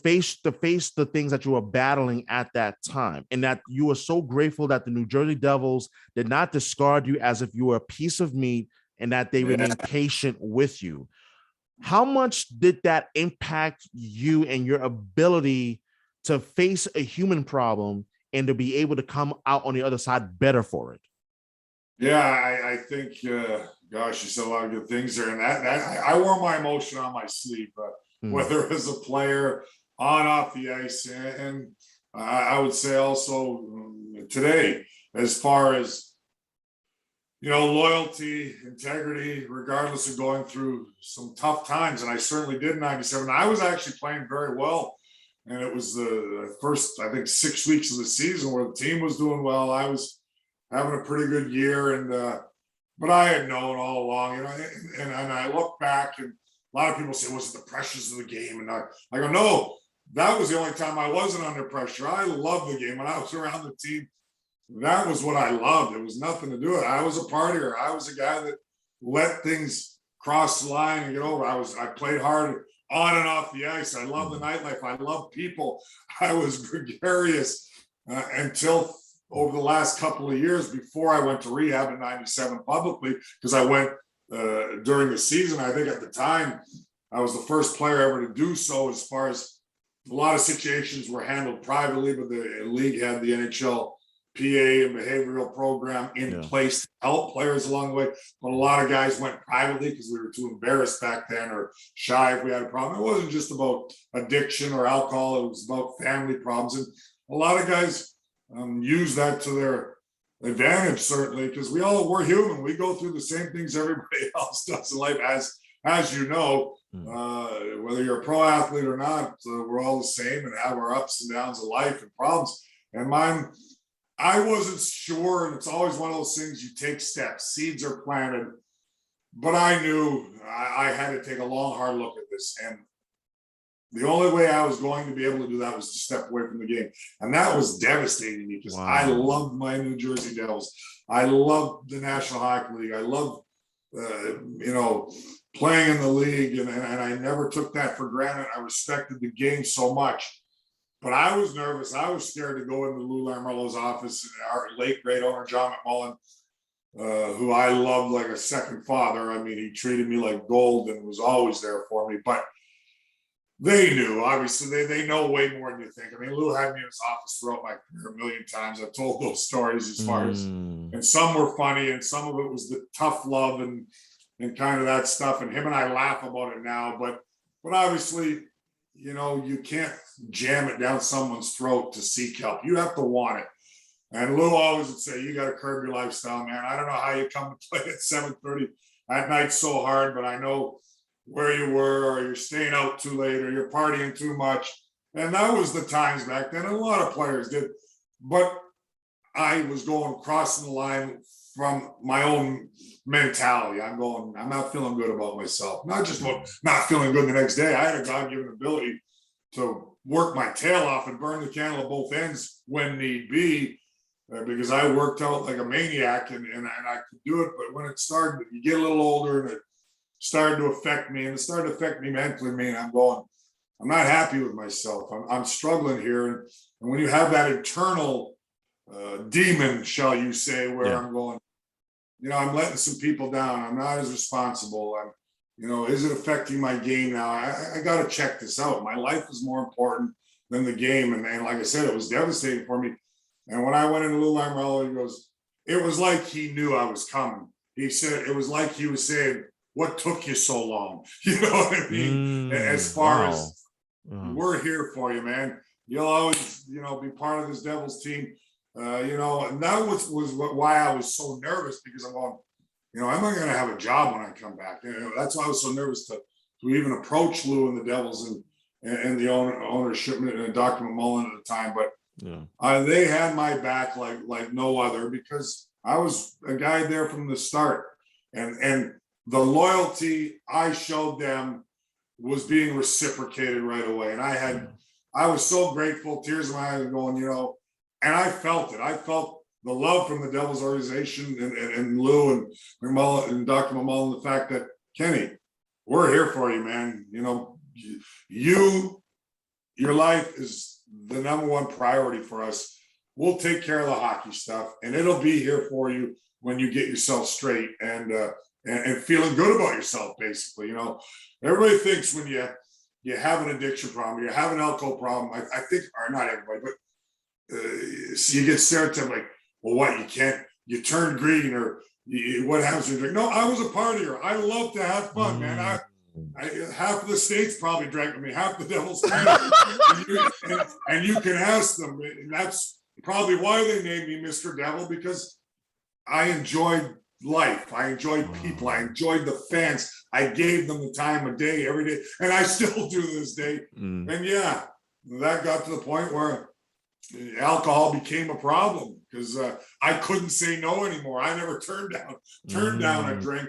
face the things that you were battling at that time, and that you were so grateful that the New Jersey Devils did not discard you as if you were a piece of meat, and that they remained patient with you. How much did that impact you and your ability to face a human problem and to be able to come out on the other side better for it? Yeah, I think, gosh, you said a lot of good things there. And that I wore my emotion on my sleeve, whether as a player, on, off the ice. And I would say also today, as far as, loyalty, integrity, regardless of going through some tough times. And I certainly did in 97. I was actually playing very well. And it was the first, I think, 6 weeks of the season where the team was doing well. I was having a pretty good year. And, but I had known all along, and I look back, and a lot of people say, was it the pressures of the game? And I go, no, that was the only time I wasn't under pressure. I loved the game. When I was around the team, that was what I loved. It was nothing to do with it. I was a partier. I was a guy that let things cross the line and get over. I played hard on and off the ice. I love the nightlife. I love people. I was gregarious until over the last couple of years before I went to rehab in 97 publicly, because I went during the season. I think at the time I was the first player ever to do so, as far as a lot of situations were handled privately, but the league had the NHL PA and behavioral program in place to help players along the way. But a lot of guys went privately because we were too embarrassed back then, or shy if we had a problem. It wasn't just about addiction or alcohol. It was about family problems. And a lot of guys use that to their advantage, certainly, because we're human. We go through the same things everybody else does in life, as you know, whether you're a pro athlete or not, we're all the same and have our ups and downs of life and problems. And mine, I wasn't sure, and it's always one of those things, you take steps, seeds are planted, but I knew I had to take a long, hard look at this. And the only way I was going to be able to do that was to step away from the game. And that was devastating to me, because I loved my New Jersey Devils. I loved the National Hockey League. I loved, playing in the league. And I never took that for granted. I respected the game so much. But I was nervous. I was scared to go into Lou Lamoriello's office, and our late great owner, John McMullen, who I loved like a second father. I mean, he treated me like gold and was always there for me. But they knew, obviously, they know way more than you think. I mean, Lou had me in his office throughout my career a million times. I've told those stories as far as, and some were funny, and some of it was the tough love and kind of that stuff. And him and I laugh about it now. But obviously, you can't jam it down someone's throat to seek help. You have to want it. And Lou always would say, you got to curb your lifestyle, man. I don't know how you come to play at 7:30 at night so hard, but I know where you were, or you're staying out too late, or you're partying too much. And that was the times back then. And a lot of players did. But I was crossing the line from my own mentality. I'm not feeling good about myself. Not just about not feeling good the next day. I had a God-given ability to work my tail off and burn the candle at both ends when need be, because I worked out like a maniac, and I could do it. But when it started, you get a little older, and it started to affect me, and it started to affect me mentally. I'm not happy with myself. I'm struggling here. And when you have that internal demon, shall you say, where I'm going, I'm letting some people down. I'm not as responsible. Is it affecting my game now? I got to check this out. My life is more important than the game. And like I said, it was devastating for me. And when I went into Lou Lamoriello, he goes, it was like he knew I was coming. He said, it was like he was saying, what took you so long? You know what I mean? As far as we're here for you, man. You'll always, be part of this Devils team. And that was why I was so nervous, because I'm going, am I going to have a job when I come back? That's why I was so nervous to even approach Lou and the Devils and the ownership and Dr. McMullen at the time. But they had my back like no other, because I was a guy there from the start, and the loyalty I showed them was being reciprocated right away. And I was so grateful, tears in my eyes, going, and I felt it. I felt the love from the Devils organization and Lou and McMullen and Dr. McMullen, the fact that, Kenny, we're here for you, man. Your life is the number one priority for us. We'll take care of the hockey stuff, and it'll be here for you when you get yourself straight and feeling good about yourself, basically. Everybody thinks when you have an addiction problem, you have an alcohol problem, I think, or not everybody, but so you get stereotyped like, well, what, you turn green, or what happens when you drink? No, I was a partier. I love to have fun, man. Half of the states probably drank with me, half the Devils. and you can ask them, and that's probably why they named me Mr. Devil, because I enjoyed life. I enjoyed people. I enjoyed the fans. I gave them the time of day every day, and I still do to this day. And that got to the point where alcohol became a problem, because I couldn't say no anymore. I never turned down a drink.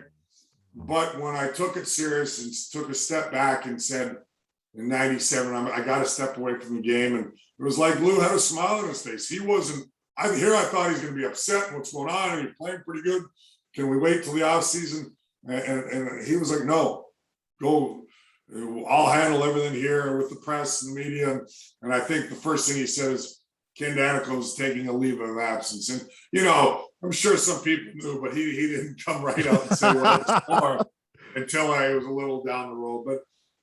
But when I took it serious and took a step back and said, in '97, I got to step away from the game, and it was like Lou had a smile on his face. He wasn't. I thought he's going to be upset and what's going on, and he's playing pretty good. Can we wait till the off season? And he was like, no, go. I'll handle everything here with the press and the media. And I think the first thing he said is, Ken Daneyko is taking a leave of absence. And, I'm sure some people knew, but he didn't come right out and say what it was for until I was a little down the road.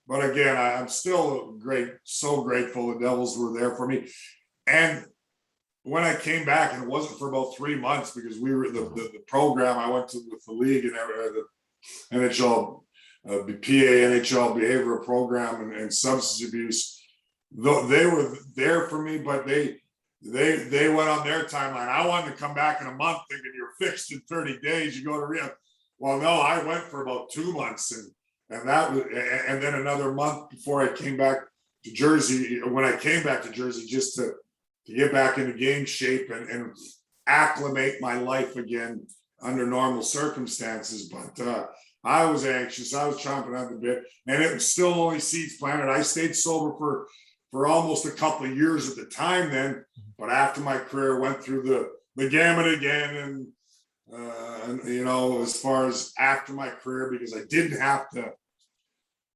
But again, I'm still so grateful the Devils were there for me. And when I came back, and it wasn't for about 3 months, because we were the program I went to with the league and the NHL, PA NHL behavioral program and substance abuse. They were there for me, but they went on their timeline. I wanted to come back in a month, thinking you're fixed in 30 days. You go to rehab. Well, no, I went for about 2 months, and then another month before I came back to Jersey. When I came back to Jersey, just to get back into game shape and acclimate my life again under normal circumstances. But I was anxious. I was chomping at the bit, and it was still only seeds planted. I stayed sober for almost a couple of years at the time then, but after my career went through the gamut again, and as far as after my career, because I didn't have to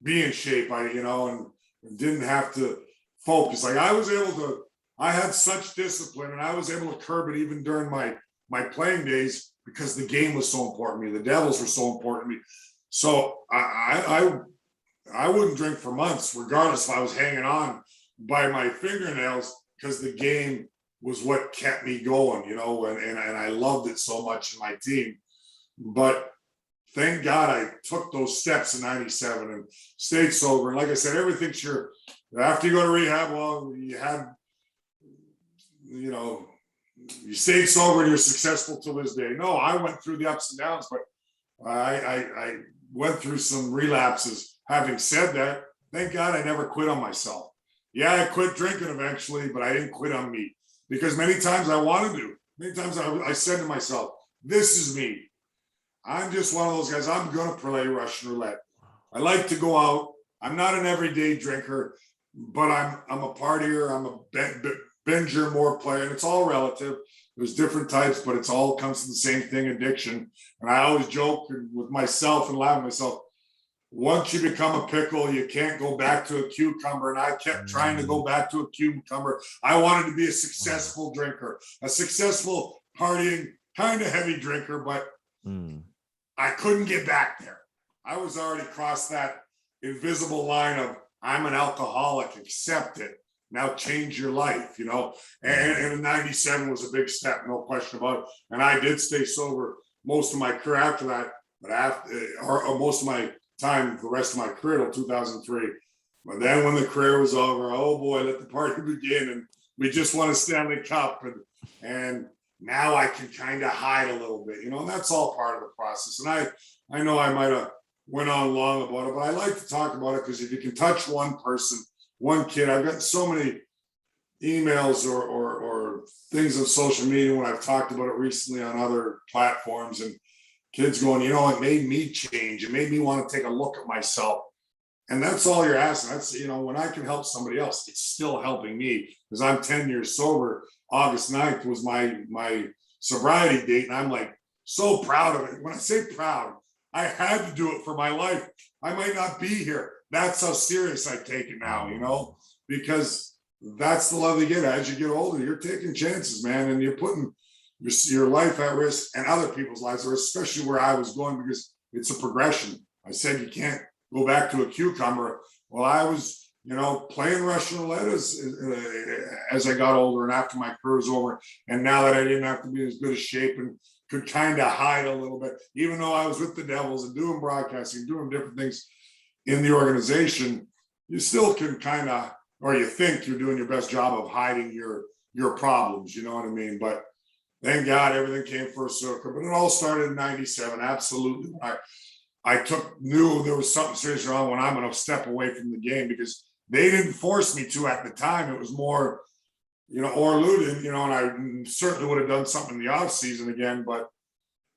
be in shape, and didn't have to focus. Like I had such discipline, and I was able to curb it even during my playing days, because the game was so important to me. The Devils were so important to me. So I wouldn't drink for months, regardless if I was hanging on by my fingernails, because the game was what kept me going, and I loved it so much in my team. But thank God I took those steps in '97 and stayed sober. And like I said, everything's sure. After you go to rehab, well, you stayed sober and you're successful to this day. No, I went through the ups and downs, but I went through some relapses. Having said that, thank God I never quit on myself. Yeah, I quit drinking eventually, but I didn't quit on me, because many times I wanted to. Many times I said to myself, this is me. I'm just one of those guys. I'm going to play Russian roulette. I like to go out. I'm not an everyday drinker, but I'm a partier. I'm a binger, more player, and it's all relative. There's different types, but it's all comes to the same thing, addiction. And I always joke with myself and laugh at myself. Once you become a pickle, you can't go back to a cucumber. And I kept trying to go back to a cucumber. I wanted to be a successful drinker, a successful partying, kind of heavy drinker, but I couldn't get back there. I was already crossed that invisible line of, I'm an alcoholic, accept it. Now change your life, and in '97 was a big step, no question about it. And I did stay sober most of my career after that, but most of my time, the rest of my career till 2003. But then when the career was over, oh boy, let the party begin. And we just won a Stanley Cup. And And now I can kind of hide a little bit, and that's all part of the process. And I know I might have went on long about it, but I like to talk about it because if you can touch one person, one kid, I've got so many emails or things on social media when I've talked about it recently on other platforms, and kids going, it made me change. It made me want to take a look at myself. And that's all you're asking. That's, when I can help somebody else, it's still helping me because I'm 10 years sober. August 9th was my sobriety date. And I'm like so proud of it. When I say proud, I had to do it for my life. I might not be here. That's how serious I take it now, because that's the level you get. As you get older, you're taking chances, man. And you're putting your life at risk and other people's lives, or especially where I was going, because it's a progression. I said, you can't go back to a cucumber. Well, I was, playing Russian roulette as I got older and after my career was over. And now that I didn't have to be in as good a shape and could kind of hide a little bit, even though I was with the Devils and doing broadcasting, doing different things in the organization, you still can kind of, or you think you're doing your best job of hiding your problems, you know what I mean? But thank God everything came full circle. But it all started in '97, absolutely. I knew there was something serious wrong when I'm going to step away from the game, because they didn't force me to at the time. It was more, or Luden, and I certainly would have done something in the off season again, but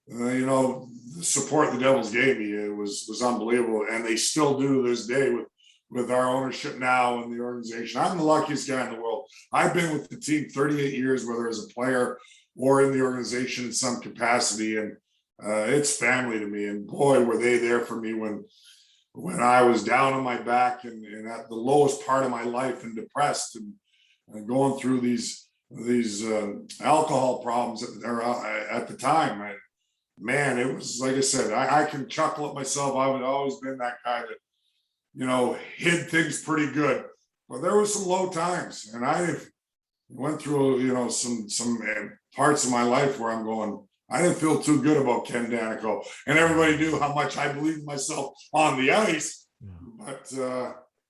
the support the Devils gave me, it was unbelievable. And they still do to this day with our ownership now and the organization. I'm the luckiest guy in the world. I've been with the team 38 years, whether as a player or in the organization in some capacity. And it's family to me. And boy, were they there for me when I was down on my back and at the lowest part of my life and depressed and going through these alcohol problems at the time. Man, it was, like I said, I can chuckle at myself. I've always been that guy that, hid things pretty good. But there were some low times. And I went through, some parts of my life where I'm going, I didn't feel too good about Ken Daneyko. And everybody knew how much I believed in myself on the ice. But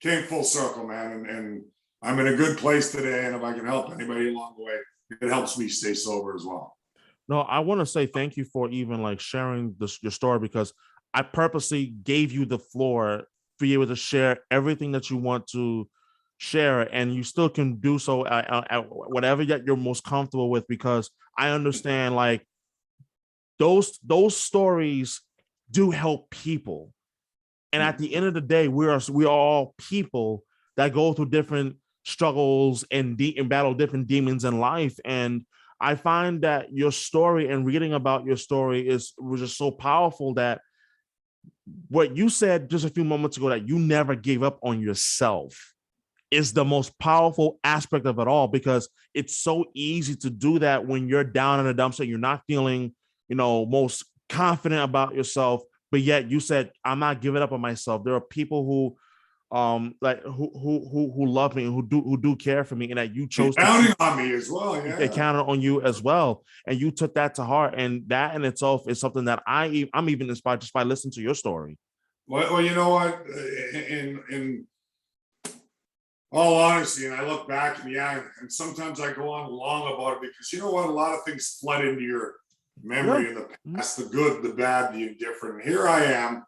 came full circle, man. And I'm in a good place today. And if I can help anybody along the way, it helps me stay sober as well. No, I want to say thank you for even sharing your story, because I purposely gave you the floor for you to share everything that you want to share, and you still can do so at whatever that you're most comfortable with, because I understand those stories do help people. And at the end of the day, we are all people that go through different struggles and battle different demons in life. And I find that your story and reading about your story was just so powerful, that what you said just a few moments ago, that you never gave up on yourself, is the most powerful aspect of it all, because it's so easy to do that when you're down in the dumps and you're not feeling, most confident about yourself. But yet you said, I'm not giving up on myself. There are people who who love me and who do care for me, and that you chose counting on me as well. Yeah, they counted on you as well, and you took that to heart. And that in itself is something that I'm even inspired just by listening to your story. Well, you know what? In all honesty, and I look back and sometimes I go on long about it, because you know what? A lot of things flood into your memory in the past, the good, the bad, the indifferent. And here I am,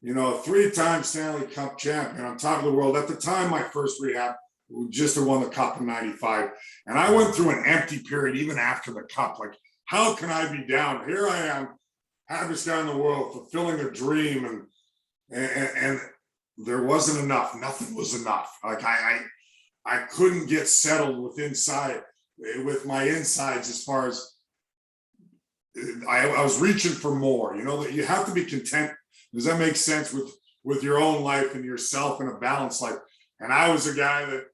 a 3-time Stanley Cup champion on top of the world. At the time, my first rehab, we just had won the Cup in '95. And I went through an empty period even after the Cup. Like, how can I be down? Here I am, happiest guy in the world, fulfilling a dream. And there wasn't enough. Nothing was enough. Like, I couldn't get settled with my insides, as far as I was reaching for more. That you have to be content. Does that make sense with your own life and yourself and a balanced life? And I was a guy that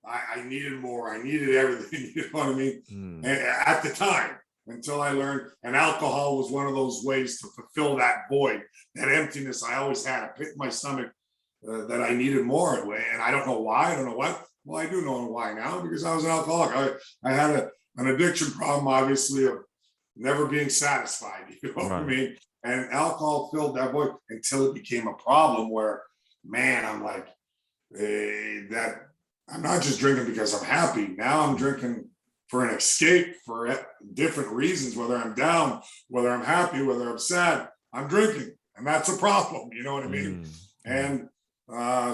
I needed more. I needed everything. You know what I mean? At the time, until I learned, and alcohol was one of those ways to fulfill that void, that emptiness I always had, a pit in my stomach, that I needed more. And I don't know why. I don't know what. Well, I do know why now, because I was an alcoholic. I had an addiction problem, obviously, of never being satisfied. You know what I mean? And alcohol filled that void until it became a problem where, man, I'm like, that I'm not just drinking because I'm happy. Now I'm drinking for an escape for different reasons, whether I'm down, whether I'm happy, whether I'm sad, I'm drinking. And that's a problem, you know what I mean? And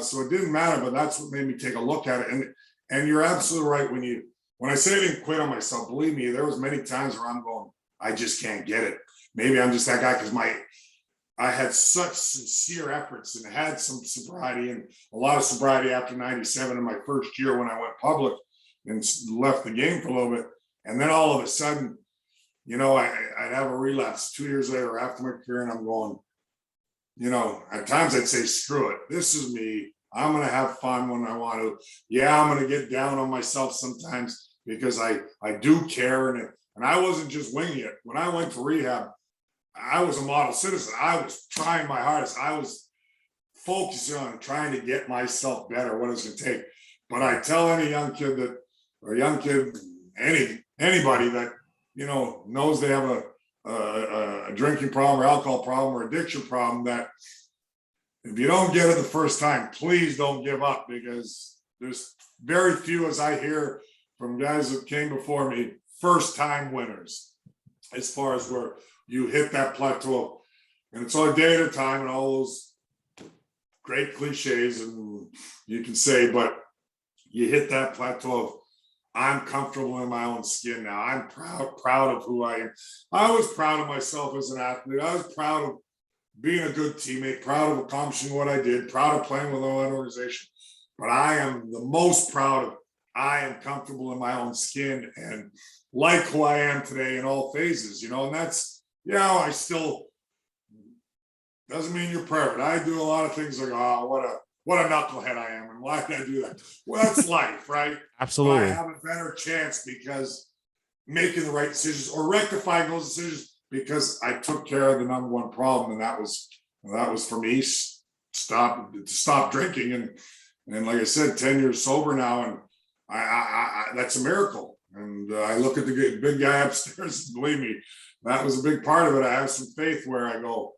so it didn't matter, but that's what made me take a look at it. And you're absolutely right. When I say I didn't quit on myself, believe me, there was many times where I'm going, I just can't get it. Maybe I'm just that guy because I had such sincere efforts and had some sobriety and a lot of sobriety after 97 in my first year when I went public and left the game for a little bit. And then all of a sudden, you know, I'd have a relapse 2 years later after my career, and I'm going, you know, at times I'd say, screw it. This is me. I'm going to have fun when I want to. Yeah, I'm going to get down on myself sometimes because I do care. And I wasn't just winging it. When I went to rehab, I was a model citizen. I was trying my hardest. I was focusing on trying to get myself better, what it's going to take. But I tell any young kid anybody that, you know, knows they have a drinking problem or alcohol problem or addiction problem, that if you don't get it the first time, please don't give up, because there's very few, as I hear from guys that came before me, first time winners, as far as where you hit that plateau. And it's all a day at a time and all those great cliches and you can say, but you hit that plateau of, I'm comfortable in my own skin now. I'm proud of who I am. I was proud of myself as an athlete. I was proud of being a good teammate, proud of accomplishing what I did, proud of playing with my own organization. But I am the most proud of, I am comfortable in my own skin and like who I am today in all phases, you know, and that's, you know, I still, doesn't mean you're perfect. I do a lot of things like, oh, what a knucklehead I am, and why did I do that? Well, that's life, right? Absolutely. But I have a better chance because making the right decisions or rectifying those decisions because I took care of the number one problem, and that was for me, stop drinking, and like I said, 10 years sober now, and I that's a miracle. And I look at the big guy upstairs, and believe me, that was a big part of it. I have some faith where I go,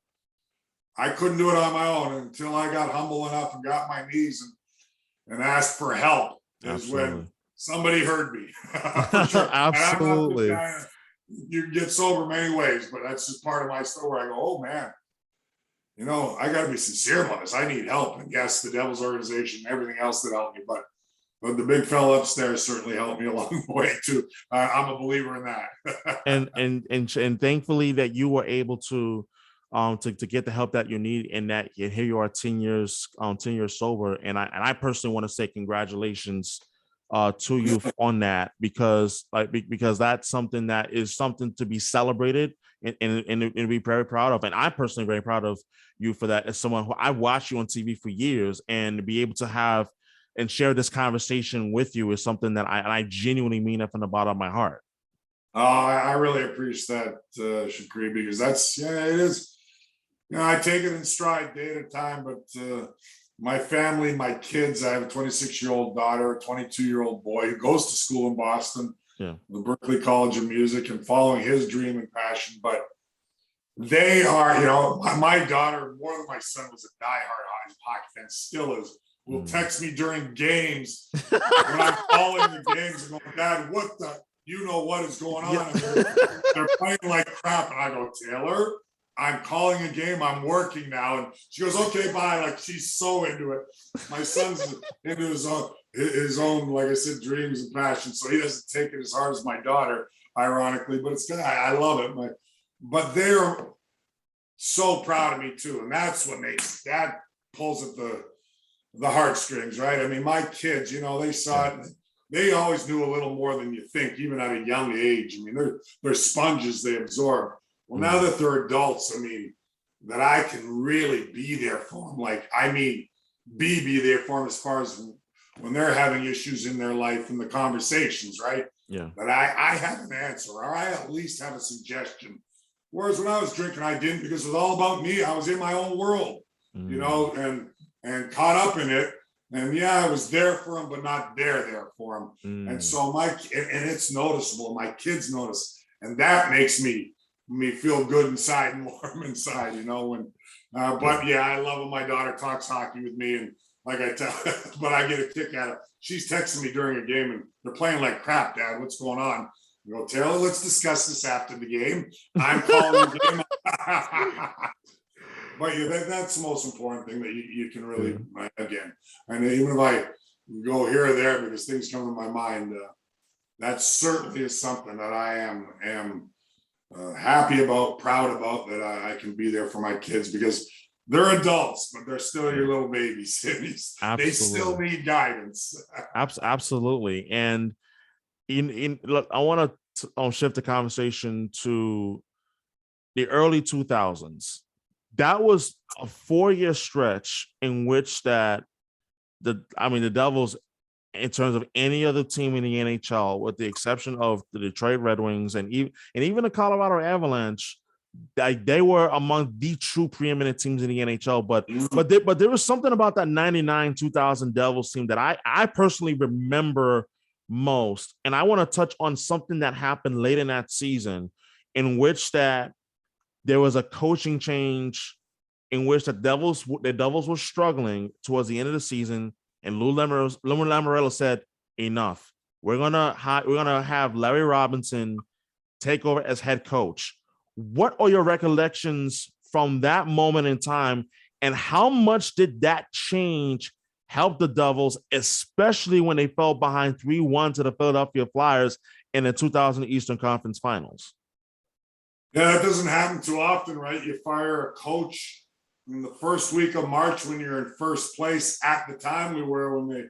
I couldn't do it on my own until I got humble enough and got my knees and asked for help. Is when somebody heard me. For sure. Absolutely. And I'm not you can get sober many ways, but that's just part of my story. I go, oh man, you know, I got to be sincere about this. I need help. And yes, the Devils organization, everything else that helped me, but the big fella upstairs certainly helped me along the way too. I'm a believer in that. and thankfully that you were able to get the help that you need, and that here you are 10 years sober. And I personally want to say congratulations to you on that, because that's something that is something to be celebrated and be very proud of. And I'm personally very proud of you for that, as someone who I watched you on TV for years, and to be able to have and share this conversation with you is something that I genuinely mean it from the bottom of my heart. I really appreciate that, Shukri, because it is. You know, I take it in stride day at a time, but my family, my kids, I have a 26-year-old daughter, a 22-year-old boy who goes to school in Boston, the Berklee College of Music, and following his dream and passion. But they are, you know, my daughter, more than my son, was a diehard hockey fan, still is, will text me during games when I'm calling the games and going, Dad, what the, you know what is going on? Yeah. They're playing like crap. And I go, Taylor, I'm calling a game. I'm working now. And she goes, okay, bye. Like, she's so into it. My son's into his own, like I said, dreams and passions. So he doesn't take it as hard as my daughter, ironically, but it's good. I love it. But they're so proud of me too. And that's what that pulls at the heartstrings, right? I mean, my kids, you know, they saw it. They always knew a little more than you think, even at a young age. I mean, they're sponges, they absorb. Well, now that they're adults, I mean, that I can really be there for them. Like, I mean, be there for them as far as when they're having issues in their life and the conversations, right? Yeah. That I have an answer, or I at least have a suggestion. Whereas when I was drinking, I didn't, because it was all about me. I was in my own world, you know, and caught up in it. And yeah, I was there for them, but not there for them. And so and it's noticeable. My kids notice, and that makes me feel good inside and warm inside, you know. And but yeah, I love when my daughter talks hockey with me, and like I tell, but I get a kick out of. she's texting me during a game and they're playing like crap, Dad. What's going on? I go, Taylor, let's discuss this after the game. I'm calling the game. But yeah, that's the most important thing that you can really, again, and even if I go here or there because things come to my mind, that certainly is something that I am happy about, proud about, that I can be there for my kids, because they're adults, but they're still your little babies. They still need guidance. Absolutely. And look, I want to shift the conversation to the early 2000s. That was a 4-year stretch in which the Devils, in terms of any other team in the NHL, with the exception of the Detroit Red Wings and even the Colorado Avalanche, they were among the true preeminent teams in the NHL. But there was something about that 99-2000 Devils team that I personally remember most. And I want to touch on something that happened late in that season, in which that there was a coaching change, in which the Devils were struggling towards the end of the season, and Lou Lamoriello said, "Enough. We're gonna have Larry Robinson take over as head coach." What are your recollections from that moment in time, and how much did that change help the Devils, especially when they fell behind 3-1 to the Philadelphia Flyers in the 2000 Eastern Conference Finals? Yeah, that doesn't happen too often, right? You fire a coach in the first week of March when you're in first place. At the time we were, when they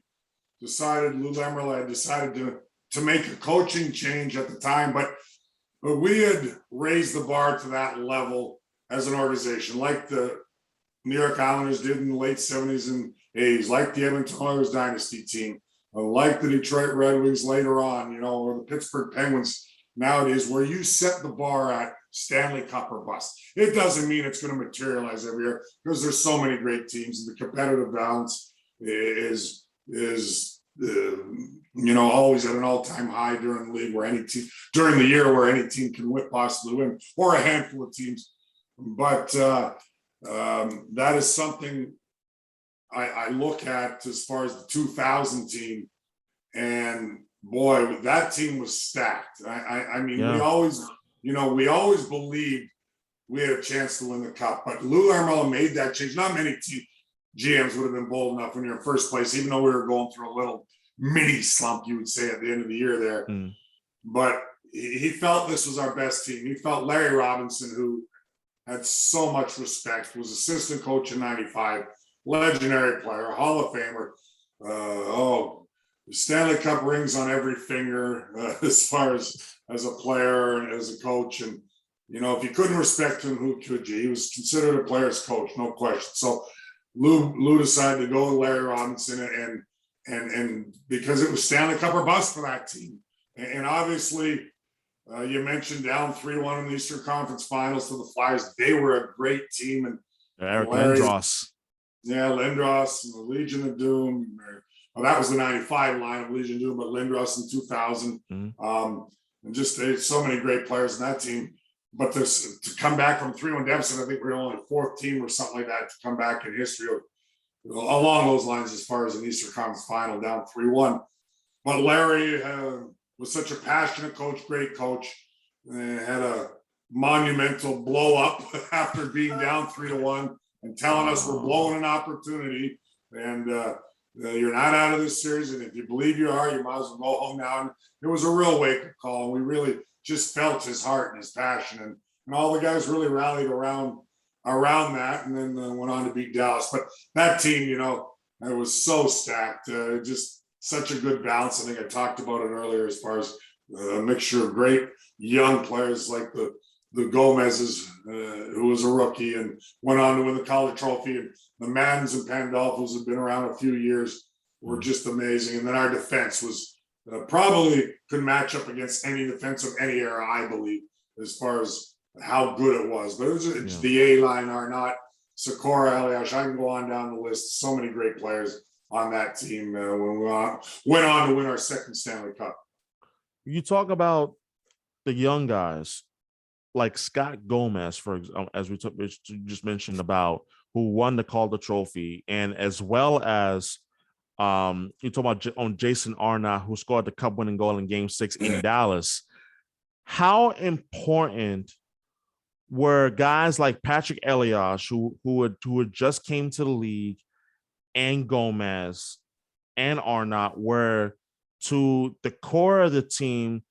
decided, Lou Lamoriello had decided to make a coaching change at the time, but we had raised the bar to that level as an organization, like the New York Islanders did in the late 70s and 80s, like the Edmonton Oilers dynasty team, like the Detroit Red Wings later on, or the Pittsburgh Penguins nowadays, where you set the bar at Stanley Cup or bust. It doesn't mean it's going to materialize every year, because there's so many great teams, and the competitive balance is always at an all-time high during the league, where during the year where any team can possibly win, or a handful of teams. But that is something I look at as far as the 2000 team, and boy, that team was stacked. We always believed we had a chance to win the cup, but Lou Lamoriello made that change. Not many GMs would have been bold enough when you're in first place, even though we were going through a little mini slump, you would say, at the end of the year there. But he felt this was our best team. He felt Larry Robinson, who had so much respect, was assistant coach in '95, legendary player, Hall of Famer. Stanley Cup rings on every finger, as far as a player and as a coach. And, if you couldn't respect him, who could you? He was considered a player's coach, no question. So Lou decided to go with Larry Robinson, and because it was Stanley Cup or bust for that team. And obviously, you mentioned down 3-1 in the Eastern Conference Finals to the Flyers. They were a great team. And Eric Lindros. Yeah, Lindros and the Legion of Doom. Well, that was the '95 line of Legion of Doom, but Lindros in 2000. And just so many great players in that team. But to come back from 3-1 deficit, I think we're only fourth team or something like that to come back in history along those lines, as far as an Eastern Conference Final, down 3-1. But Larry was such a passionate coach, great coach, and had a monumental blow up after being down 3-1 and telling us we're blowing an opportunity, and you're not out of this series, and if you believe you are, you might as well go home now. And it was a real wake-up call, and we really just felt his heart and his passion, and all the guys really rallied around that, and then went on to beat Dallas. But that team, it was so stacked, just such a good balance. I think I talked about it earlier, as far as a mixture of great young players like the Gomez's, who was a rookie and went on to win the Calder Trophy, and the Maddens and Pandolfos have been around a few years, were just amazing. And then our defense was probably could match up against any defense of any era, I believe, as far as how good it was. But it's the A-line, Arnott, Sikora, Eliash. I can go on down the list. So many great players on that team when we went on to win our second Stanley Cup. You talk about the young guys like Scott Gomez, for example, as we just mentioned, about who won the Calder Trophy, and as well as You talk about on Jason Arnott, who scored the cup-winning goal in Game 6 in Dallas. How important were guys like Patrick Elias, who had just came to the league, and Gomez and Arnott were to the core of the team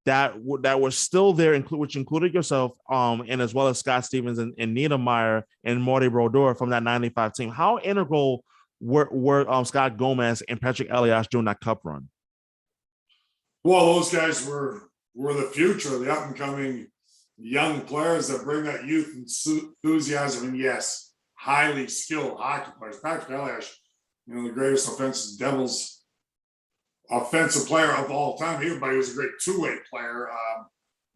that were still there, which included yourself, and as well as Scott Stevens and Niedermayer and Marty Brodeur from that 95 team. How integral were Scott Gomez and Patrick Elias during that cup run? Well, those guys were the future, the up-and-coming young players that bring that youth enthusiasm, and yes, highly skilled hockey players. Patrick Elias, the greatest Devils offensive player of all time. He was a great two-way player,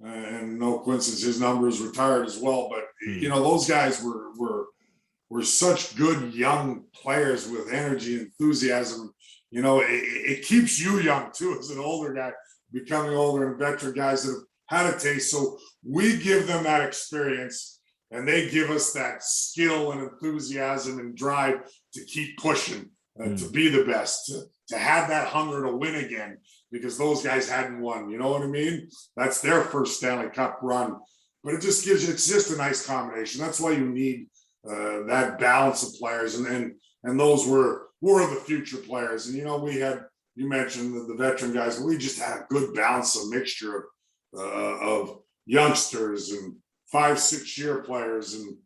and no coincidence, his numbers retired as well. But those guys were such good young players with energy, enthusiasm. It keeps you young too as an older guy, becoming older, and veteran guys that have had a taste. So we give them that experience, and they give us that skill and enthusiasm and drive to keep pushing, to be the best, to have that hunger to win again, because those guys hadn't won. You know what I mean? That's their first Stanley Cup run. But it's just a nice combination. That's why you need that balance of players, and those were the future players. And you mentioned the veteran guys, but we just had a good balance, a mixture of youngsters and 5-6 year players and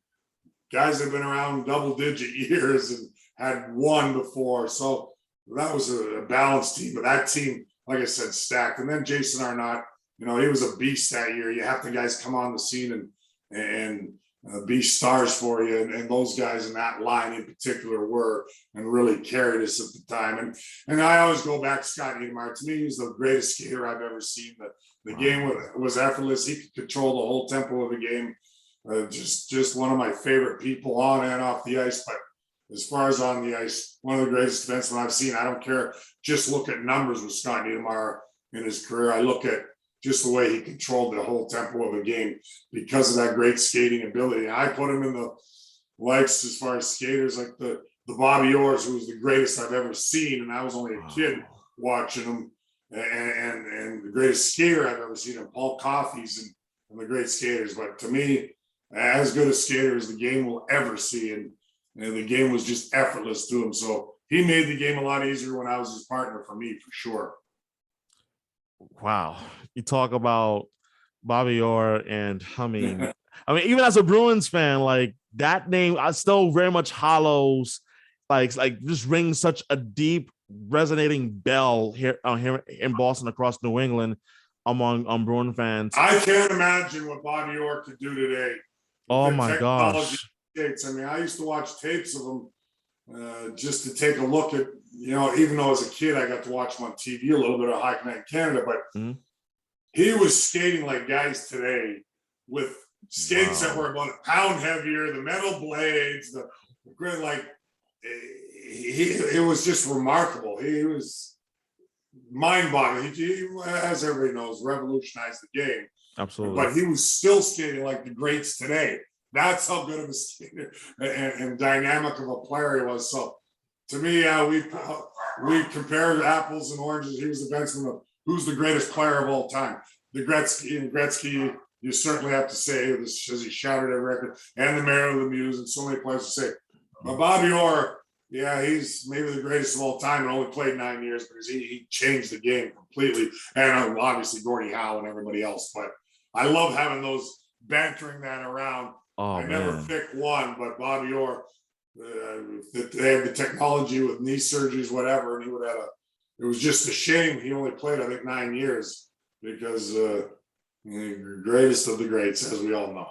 guys that have been around double-digit years and had won before. So that was a balanced team. But that team, like I said, stacked. And then Jason Arnott, he was a beast that year. You have the guys come on the scene and be stars for you. And those guys in that line in particular were, and really carried us at the time. And I always go back to Scott Niedermayer. To me, he's the greatest skater I've ever seen. The game was effortless. He could control the whole tempo of the game. Just one of my favorite people on and off the ice. But as far as on the ice, one of the greatest defensemen I've seen. I don't care. Just look at numbers with Scott Niedermayer in his career. I look at just the way he controlled the whole tempo of the game because of that great skating ability. And I put him in the likes as far as skaters like the Bobby Orrs, who was the greatest I've ever seen. And I was only a kid watching him, and the greatest skater I've ever seen, and Paul Coffey's and the great skaters. But to me, as good a skater as the game will ever see. And the game was just effortless to him. So he made the game a lot easier when I was his partner, for me, for sure. Wow. You talk about Bobby Orr, and even as a Bruins fan, like that name, I still very much hollows, like just rings such a deep resonating bell here in Boston, across New England, among Bruin fans. I can't imagine what Bobby Orr could do today. Oh my gosh. I used to watch tapes of him just to take a look at, even though as a kid I got to watch him on TV a little bit of Hockey Night in Canada, but he was skating like guys today with skates that were about a pound heavier, the metal blades, the grid, it was just remarkable. He was mind-boggling. He, as everybody knows, revolutionized the game. Absolutely. But he was still skating like the greats today. That's how good of a skater and dynamic of a player he was. So to me, we compared apples and oranges. He was the defenseman of who's the greatest player of all time. The Gretzky, you certainly have to say this, as he shattered every record, and the Mario Lemieux, and so many players to say. But Bobby Orr, he's maybe the greatest of all time, and only played 9 years because he changed the game completely. And obviously Gordie Howe and everybody else. But I love having those, bantering that around. I never picked one, but Bobby Orr, they had the technology with knee surgeries, whatever, and he would have it was just a shame he only played, I think, 9 years, because the greatest of the greats, as we all know.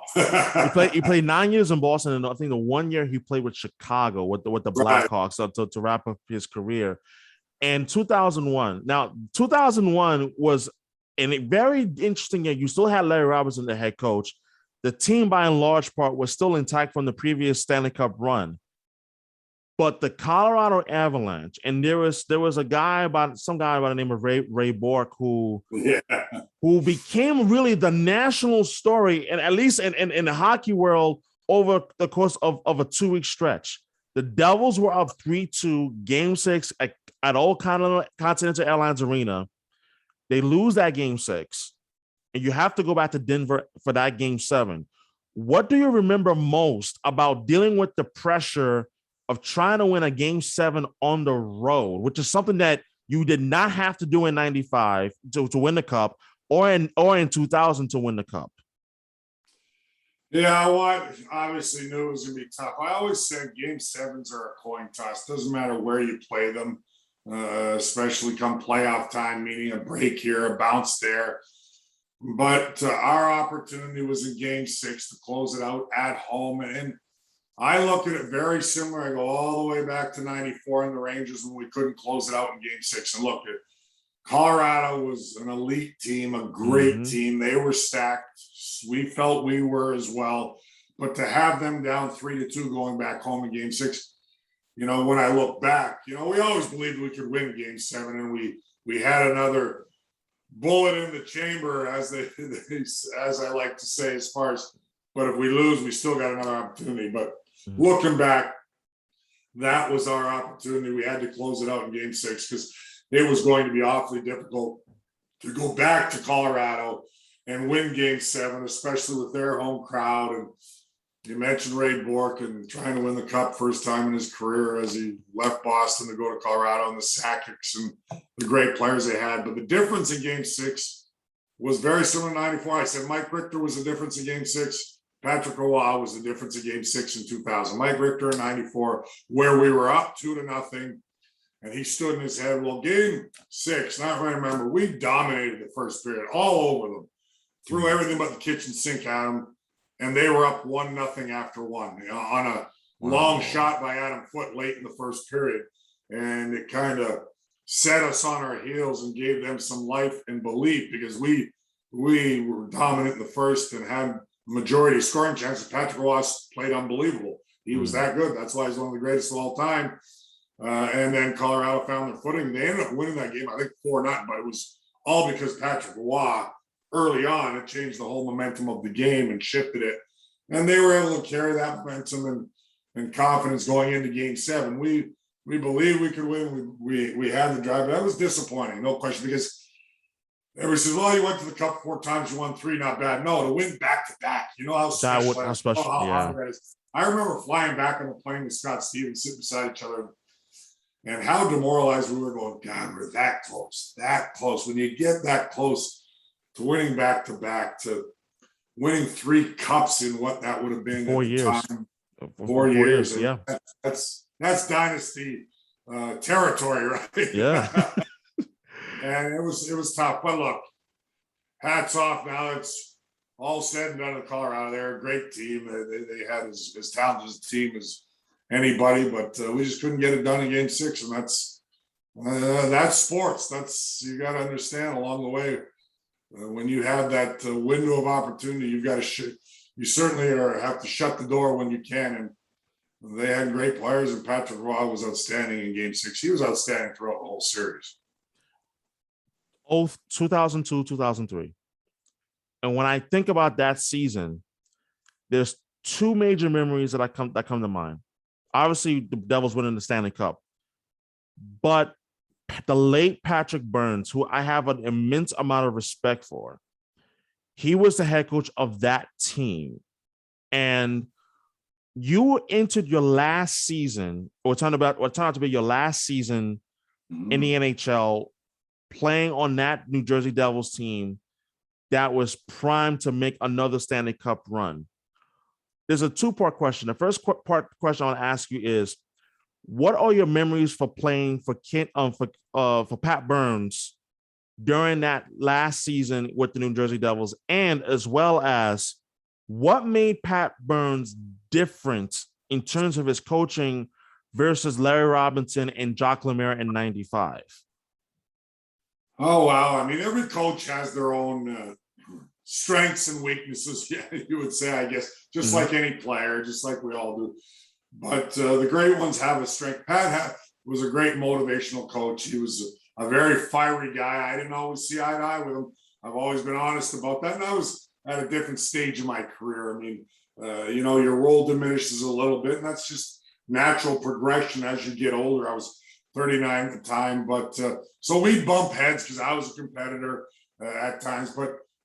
he played 9 years in Boston, and I think the 1 year he played with Chicago with the Blackhawks to wrap up his career. And 2001. Now, 2001 was a very interesting year. You still had Larry Robertson, the head coach. The team, by and large part, was still intact from the previous Stanley Cup run. But the Colorado Avalanche, and there was some guy by the name of Ray Bork who became really the national story, and at least in the hockey world, over the course of a 2-week stretch. The Devils were up 3-2, Game 6 at Old Continental Airlines Arena. They lose that game 6, and you have to go back to Denver for that game 7. What do you remember most about dealing with the pressure of trying to win a game 7 on the road, which is something that you did not have to do in 95 to win the cup, or in 2000 to win the cup? Yeah, well, I obviously knew it was going to be tough. I always said game 7s are a coin toss. Doesn't matter where you play them, especially come playoff time, meaning a break here, a bounce there. But our opportunity was in game 6 to close it out at home. And I look at it very similar. I go all the way back to 94 and the Rangers when we couldn't close it out in game 6. And look, Colorado was an elite team, a great team. They were stacked. We felt we were as well. But to have them down 3-2 going back home in game 6, you know, when I look back, you know, we always believed we could win game 7, and we had another bullet in the chamber, as I like to say, as far as, but if we lose, we still got another opportunity. But looking back, that was our opportunity. We had to close it out in game 6 because it was going to be awfully difficult to go back to Colorado and win game 7, especially with their home crowd. And you mentioned Ray Bourque and trying to win the cup first time in his career as he left Boston to go to Colorado, and the Sakic's and the great players they had. But the difference in game 6 was very similar to 94. I said Mike Richter was the difference in game 6. Patrick Roy was the difference in game 6 in 2000. Mike Richter in 94, where we were up 2-0, and he stood in his head. Well, game 6, not if I remember, we dominated the first period, all over them, threw everything but the kitchen sink at them. And they were up 1-0 after 1, you know, on a long shot by Adam Foote late in the first period. And it kind of set us on our heels and gave them some life and belief, because we were dominant in the first and had majority of scoring chances. Patrick Ross played unbelievable. He was that good. That's why he's one of the greatest of all time. And then Colorado found their footing. They ended up winning that game, I think 4-0, but it was all because Patrick Roy, early on, it changed the whole momentum of the game and shifted it. And they were able to carry that momentum and confidence going into game 7. We believed we could win. We had the drive. That was disappointing, no question, because everybody says, well, you went to the cup 4 times, you won 3, not bad. No, to win back to back, you know how special that is. I remember flying back on the plane with Scott Stevens, sitting beside each other, and how demoralized we were, going, God, we're that close, that close. When you get that close to winning back to back, to winning 3 cups in what that would have been 4 years. Time, 4 years. Yeah. That's dynasty territory, right? Yeah. And it was tough. But look, hats off. Now it's all said and done in Colorado. They're a great team. They had as talented a team as anybody, but we just couldn't get it done in game 6. And that's sports. You got to understand along the way. When you have that window of opportunity, you've got to you certainly have to shut the door when you can. And they had great players, and Patrick Roy was outstanding in game 6. He was outstanding throughout the whole series. 2002, 2003. And when I think about that season, there's 2 major memories that come to mind. Obviously, the Devils winning the Stanley Cup, but the late Patrick Burns, who I have an immense amount of respect for, he was the head coach of that team. And you entered your last season, or turned out to be your last season in the NHL, playing on that New Jersey Devils team that was primed to make another Stanley Cup run. There's a 2-part question. The first part question I want to ask you is, what are your memories for playing for Pat Burns during that last season with the New Jersey Devils, and as well as what made Pat Burns different in terms of his coaching versus Larry Robinson and Jacques Lemieux in 95? Oh, wow. I mean, every coach has their own strengths and weaknesses, you would say, I guess, just like any player, just like we all do. But the great ones have a strength. Pat was a great motivational coach. He was a very fiery guy. I didn't always see eye to eye with him. I've always been honest about that. And I was at a different stage in my career. I mean, your role diminishes a little bit, and that's just natural progression as you get older. I was 39 at the time. But so we bump heads because I was a competitor at times.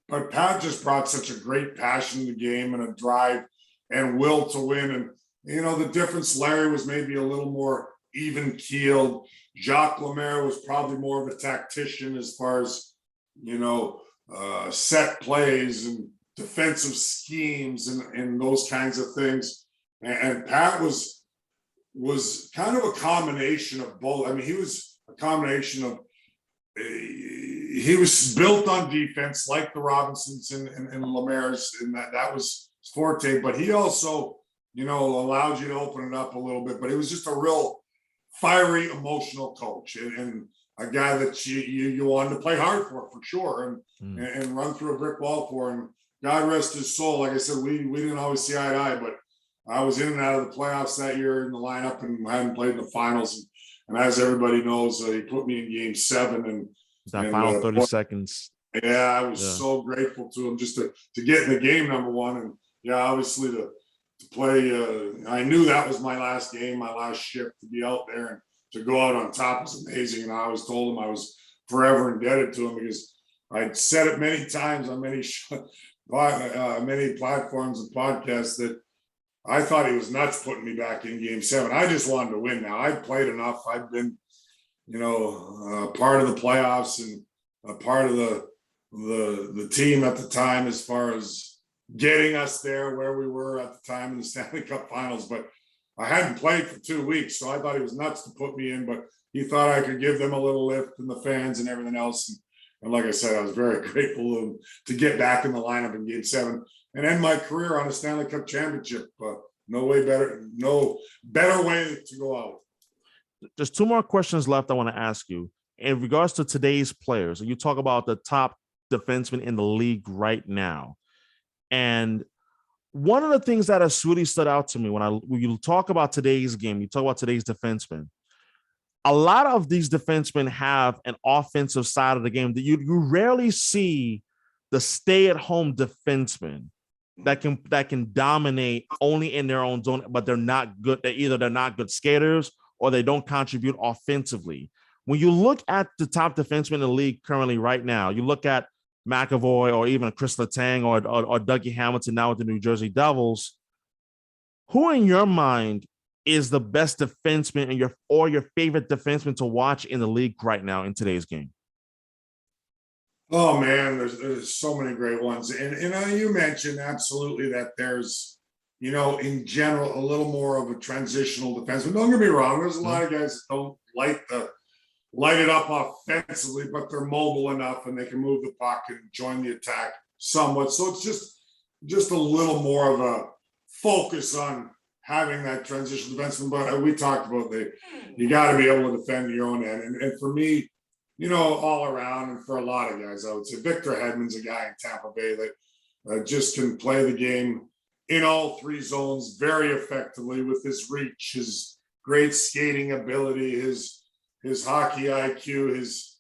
But Pat just brought such a great passion to the game and a drive and will to win. And, you know, the difference, Larry was maybe a little more even keeled. Jacques Lemaire was probably more of a tactician as far as, you know, set plays and defensive schemes and those kinds of things. And Pat was kind of a combination of both. I mean, he was a combination of, he was built on defense like the Robinsons and Lemaire's, and that was his forte, but he also, you know, allowed you to open it up a little bit. But he was just a real fiery, emotional coach and a guy that you wanted to play hard for sure, and run through a brick wall for. And God rest his soul. Like I said, we didn't always see eye to eye, but I was in and out of the playoffs that year in the lineup and hadn't played in the finals. And as everybody knows, he put me in game 7 and that final 30 seconds. Yeah, I was so grateful to him just to get in the game, number one. And yeah, obviously to play, I knew that was my last game, my last shift, to be out there and to go out on top was amazing. And I always told him I was forever indebted to him because I'd said it many times on many platforms and podcasts that I thought he was nuts putting me back in game 7. I just wanted to win now. I'd played enough. I'd been, you know, part of the playoffs and a part of the team at the time as far as getting us there where we were at the time in the Stanley Cup Finals. But I hadn't played for 2 weeks, so I thought he was nuts to put me in, but he thought I could give them a little lift and the fans and everything else. And like I said, I was very grateful to get back in the lineup in game 7 and end my career on a Stanley Cup championship. No better way to go out. There's 2 more questions left I want to ask you. In regards to today's players, you talk about the top defensemen in the league right now. And one of the things that has really stood out to me when you talk about today's game, you talk about today's defensemen, a lot of these defensemen have an offensive side of the game that you rarely see the stay-at-home defenseman that can dominate only in their own zone, but they're not good. They're not good skaters or they don't contribute offensively. When you look at the top defensemen in the league currently right now, you look at McAvoy or even Chris Letang or Dougie Hamilton now with the New Jersey Devils, who in your mind is the best defenseman and your favorite defenseman to watch in the league right now in today's game? Oh man, there's so many great ones. And you mentioned absolutely that there's, you know, in general, a little more of a transitional defenseman. Don't get me wrong, there's a lot of guys that don't light it up offensively, but they're mobile enough and they can move the puck and join the attack somewhat. So it's just a little more of a focus on having that transition defenseman. But we talked about you got to be able to defend your own end. And for me, you know, all around, and for a lot of guys, I would say Victor Hedman's a guy in Tampa Bay that just can play the game in all 3 zones very effectively with his reach, his great skating ability, his hockey IQ, his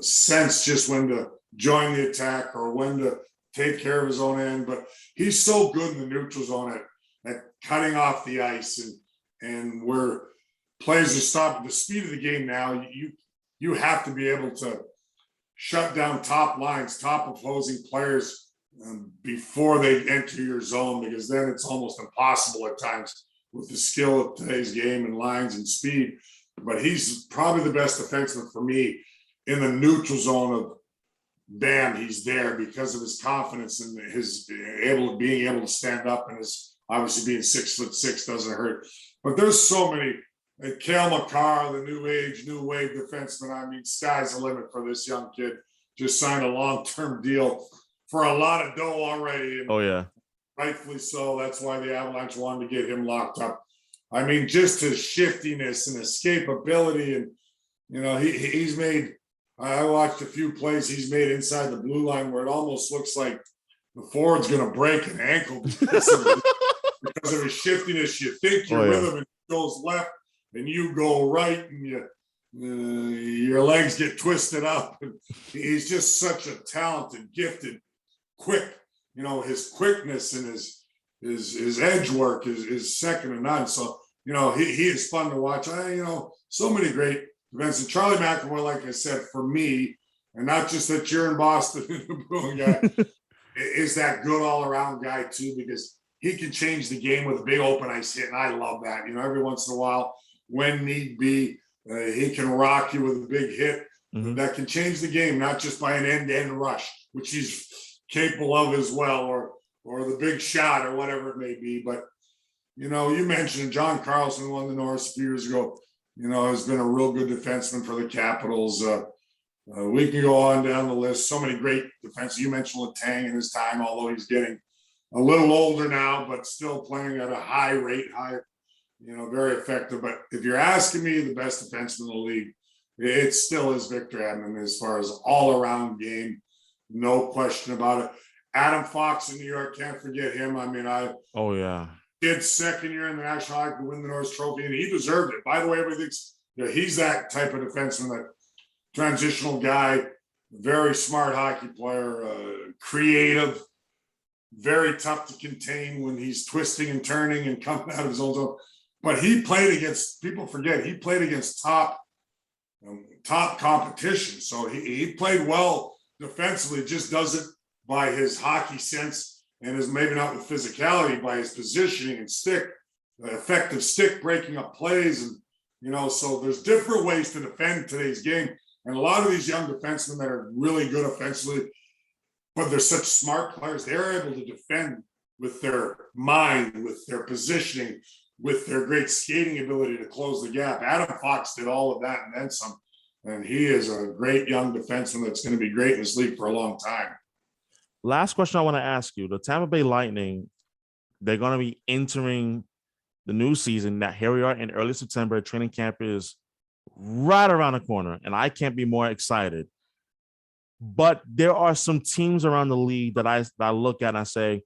sense just when to join the attack or when to take care of his own end. But he's so good in the neutral zone at cutting off the ice and where players are stopping. The speed of the game now, you have to be able to shut down top lines, top opposing players before they enter your zone, because then it's almost impossible at times with the skill of today's game and lines and speed. But he's probably the best defenseman for me in the neutral zone of bam, he's there because of his confidence and his being able to stand up, and his obviously being 6'6" doesn't hurt. But there's so many. Cale Makar, the new wave defenseman. I mean, sky's the limit for this young kid. Just signed a long-term deal for a lot of dough already. And oh yeah, rightfully so. That's why the Avalanche wanted to get him locked up. I mean, just his shiftiness and escapability, and you know, he's made. I watched a few plays he's made inside the blue line where it almost looks like the forward's going to break an ankle because of his shiftiness. You think you're with him and he goes left, and you go right, and your legs get twisted up. And he's just such a talented, gifted, quick. You know, his quickness and his edge work is second to none. So, you know, he is fun to watch. so many great events. And Charlie McAvoy, like I said, for me, and not just that you're in Boston and the Bruin guy, is that good all-around guy too, because he can change the game with a big open ice hit, and I love that. You know, every once in a while, when need be, he can rock you with a big hit that can change the game, not just by an end-to-end rush, which he's capable of as well, or the big shot or whatever it may be. But, you know, you mentioned John Carlson won the Norris a few years ago, you know, has been a real good defenseman for the Capitals. We can go on down the list. So many great defense. You mentioned Letang in his time, although he's getting a little older now, but still playing at a high rate, very effective. But if you're asking me the best defenseman in the league, it still is Victor Hedman as far as all-around game. No question about it. Adam Fox in New York, can't forget him. I mean, did second year in the National Hockey to win the Norris Trophy, and he deserved it. By the way, he's that type of defenseman, that transitional guy, very smart hockey player, creative, very tough to contain when he's twisting and turning and coming out of his own zone. But he played against, people forget, he played against top competition. So he played well defensively, just doesn't by his hockey sense, and is maybe not with physicality, by his positioning and effective stick breaking up plays. And, you know, so there's different ways to defend today's game. And a lot of these young defensemen that are really good offensively, but they're such smart players, they're able to defend with their mind, with their positioning, with their great skating ability to close the gap. Adam Fox did all of that and then some. And he is a great young defenseman that's going to be great in this league for a long time. Last question I want to ask you. The Tampa Bay Lightning, they're going to be entering the new season. That here we are in early September. Training camp is right around the corner, and I can't be more excited. But there are some teams around the league that I look at and I say,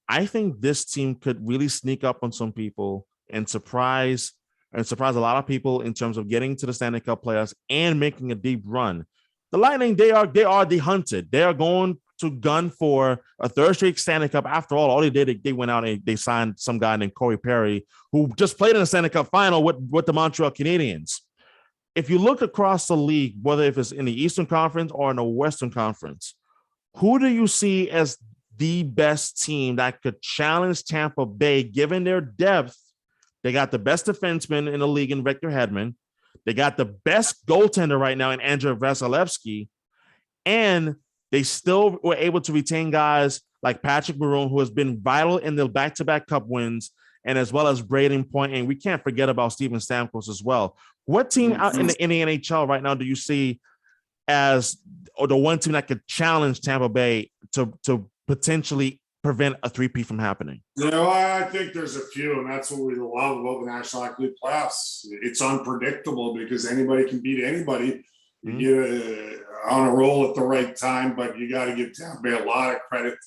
I think this team could really sneak up on some people and surprise a lot of people in terms of getting to the Stanley Cup playoffs and making a deep run. The Lightning, they are the hunted. They are going to gun for a third straight Stanley Cup. After all they did, they went out and they signed some guy named Corey Perry, who just played in the Stanley Cup final with the Montreal Canadiens. If you look across the league, whether if it's in the Eastern Conference or in the Western Conference, who do you see as the best team that could challenge Tampa Bay, given their depth? They got the best defenseman in the league in Victor Hedman. They got the best goaltender right now in Andrei Vasilevsky. And they still were able to retain guys like Patrick Maroon, who has been vital in the back-to-back Cup wins, and as well as Braden Point. And we can't forget about Steven Stamkos as well. What team out in the NHL right now do you see as the one team that could challenge Tampa Bay to potentially prevent a three-peat from happening? You know, I think there's a few, and that's what we love about the National Hockey League playoffs. It's unpredictable because anybody can beat anybody. You get on a roll at the right time, but you got to give Tampa Bay a lot of credit,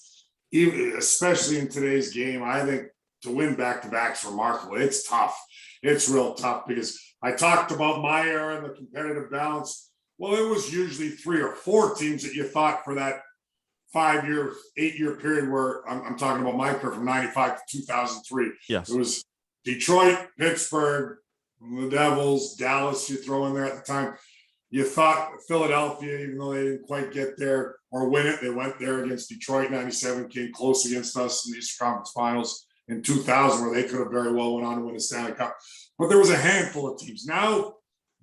especially in today's game. I think to win back-to-back is remarkable. It's tough. It's real tough because I talked about my era and the competitive balance. Well, it was usually 3 or 4 teams that you thought for that 5-year, 8-year period where I'm talking about my career from 95 to 2003. Yes. It was Detroit, Pittsburgh, the Devils, Dallas, you throw in there at the time. You thought Philadelphia, even though they didn't quite get there or win it, they went there against Detroit 97, came close against us in the Eastern Conference Finals in 2000, where they could have very well went on to win the Stanley Cup. But there was a handful of teams. Now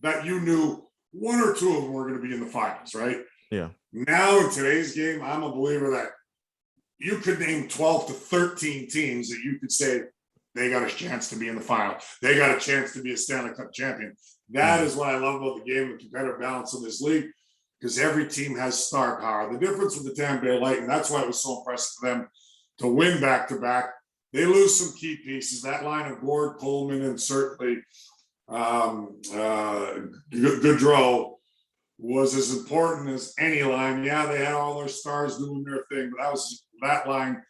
that you knew 1 or 2 of them were going to be in the finals, right? Yeah. Now in today's game, I'm a believer that you could name 12 to 13 teams that you could say they got a chance to be in the final. They got a chance to be a Stanley Cup champion. That is what I love about the game, the competitive balance of this league, because every team has star power. The difference with the Tampa Bay Lightning, that's why it was so impressive for them to win back-to-back. They lose some key pieces. That line of Gord, Coleman, and certainly Gaudreau was as important as any line. Yeah, they had all their stars doing their thing, but that line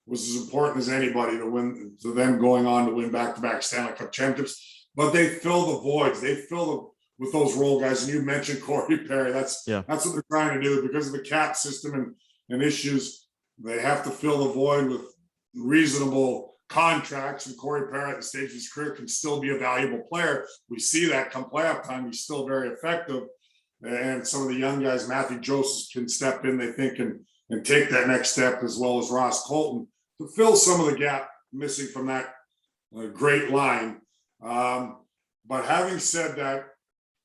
was as important as anybody to them going on to win back-to-back Stanley Cup championships. But they fill the voids. They fill with those role guys. And you mentioned Corey Perry. That's what they're trying to do because of the cap system and issues. They have to fill the void with reasonable contracts, and Corey Perry at the stage of his career can still be a valuable player. We see that come playoff time, he's still very effective. And some of the young guys, Matthew Joseph, can step in, they think, and take that next step, as well as Ross Colton, to fill some of the gap missing from that great line. But having said that,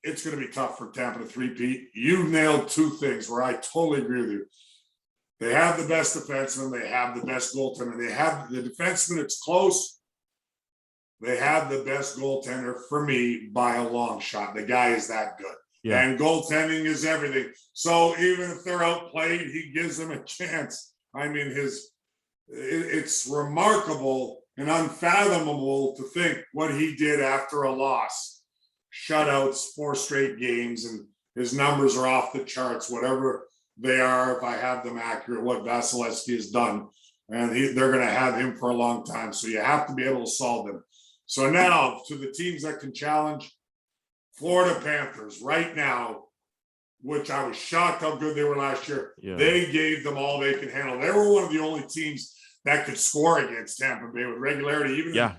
it's going to be tough for Tampa to three-peat. You've nailed two things where I totally agree with you. They have the best defenseman. They have the best goaltender. They have the defenseman. It's close. They have the best goaltender for me by a long shot. The guy is that good. Yeah. And goaltending is everything. So even if they're outplayed, he gives them a chance. I mean, it's remarkable and unfathomable to think what he did after a loss. Shutouts, 4 straight games, and his numbers are off the charts, whatever they are, if I have them accurate, what Vasilevsky has done. And they're going to have him for a long time. So you have to be able to solve them. So now to the teams that can challenge, Florida Panthers right now, which I was shocked how good they were last year. Yeah. They gave them all they can handle. They were one of the only teams that could score against Tampa Bay with regularity, even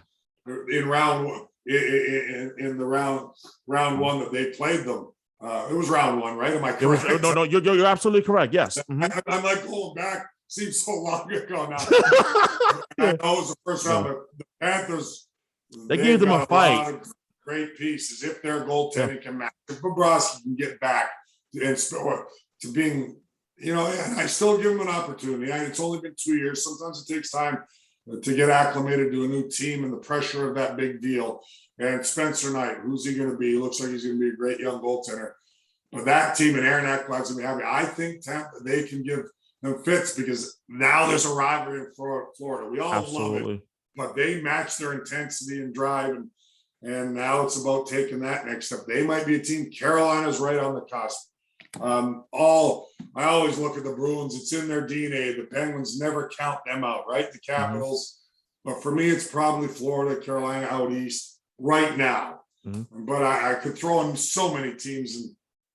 in round one. In the round one that they played them, it was round one, right? Am I correct? No, you're absolutely correct. Yes, I'm like going back. Seems so long ago now. I know it was the first round, but the Panthers, they gave them a fight. Lot of great pieces if their goaltending can match. If Bobrovsky can get back to being, and I still give him an opportunity. It's only been 2 years. Sometimes it takes time to get acclimated to a new team and the pressure of that big deal. And Spencer Knight, who's he going to be? He looks like he's going to be a great young goaltender. But that team and Aaron Ekblad's going to be happy. I think Tampa, they can give them fits because now there's a rivalry in Florida. We all love it, but they match their intensity and drive. And now it's about taking that next step. They might be a team. Carolina's right on the cusp. I always look at the Bruins. It's in their DNA. The Penguins never count them out, right? The Capitals. But for me, it's probably Florida, Carolina out east right now. But I could throw in so many teams.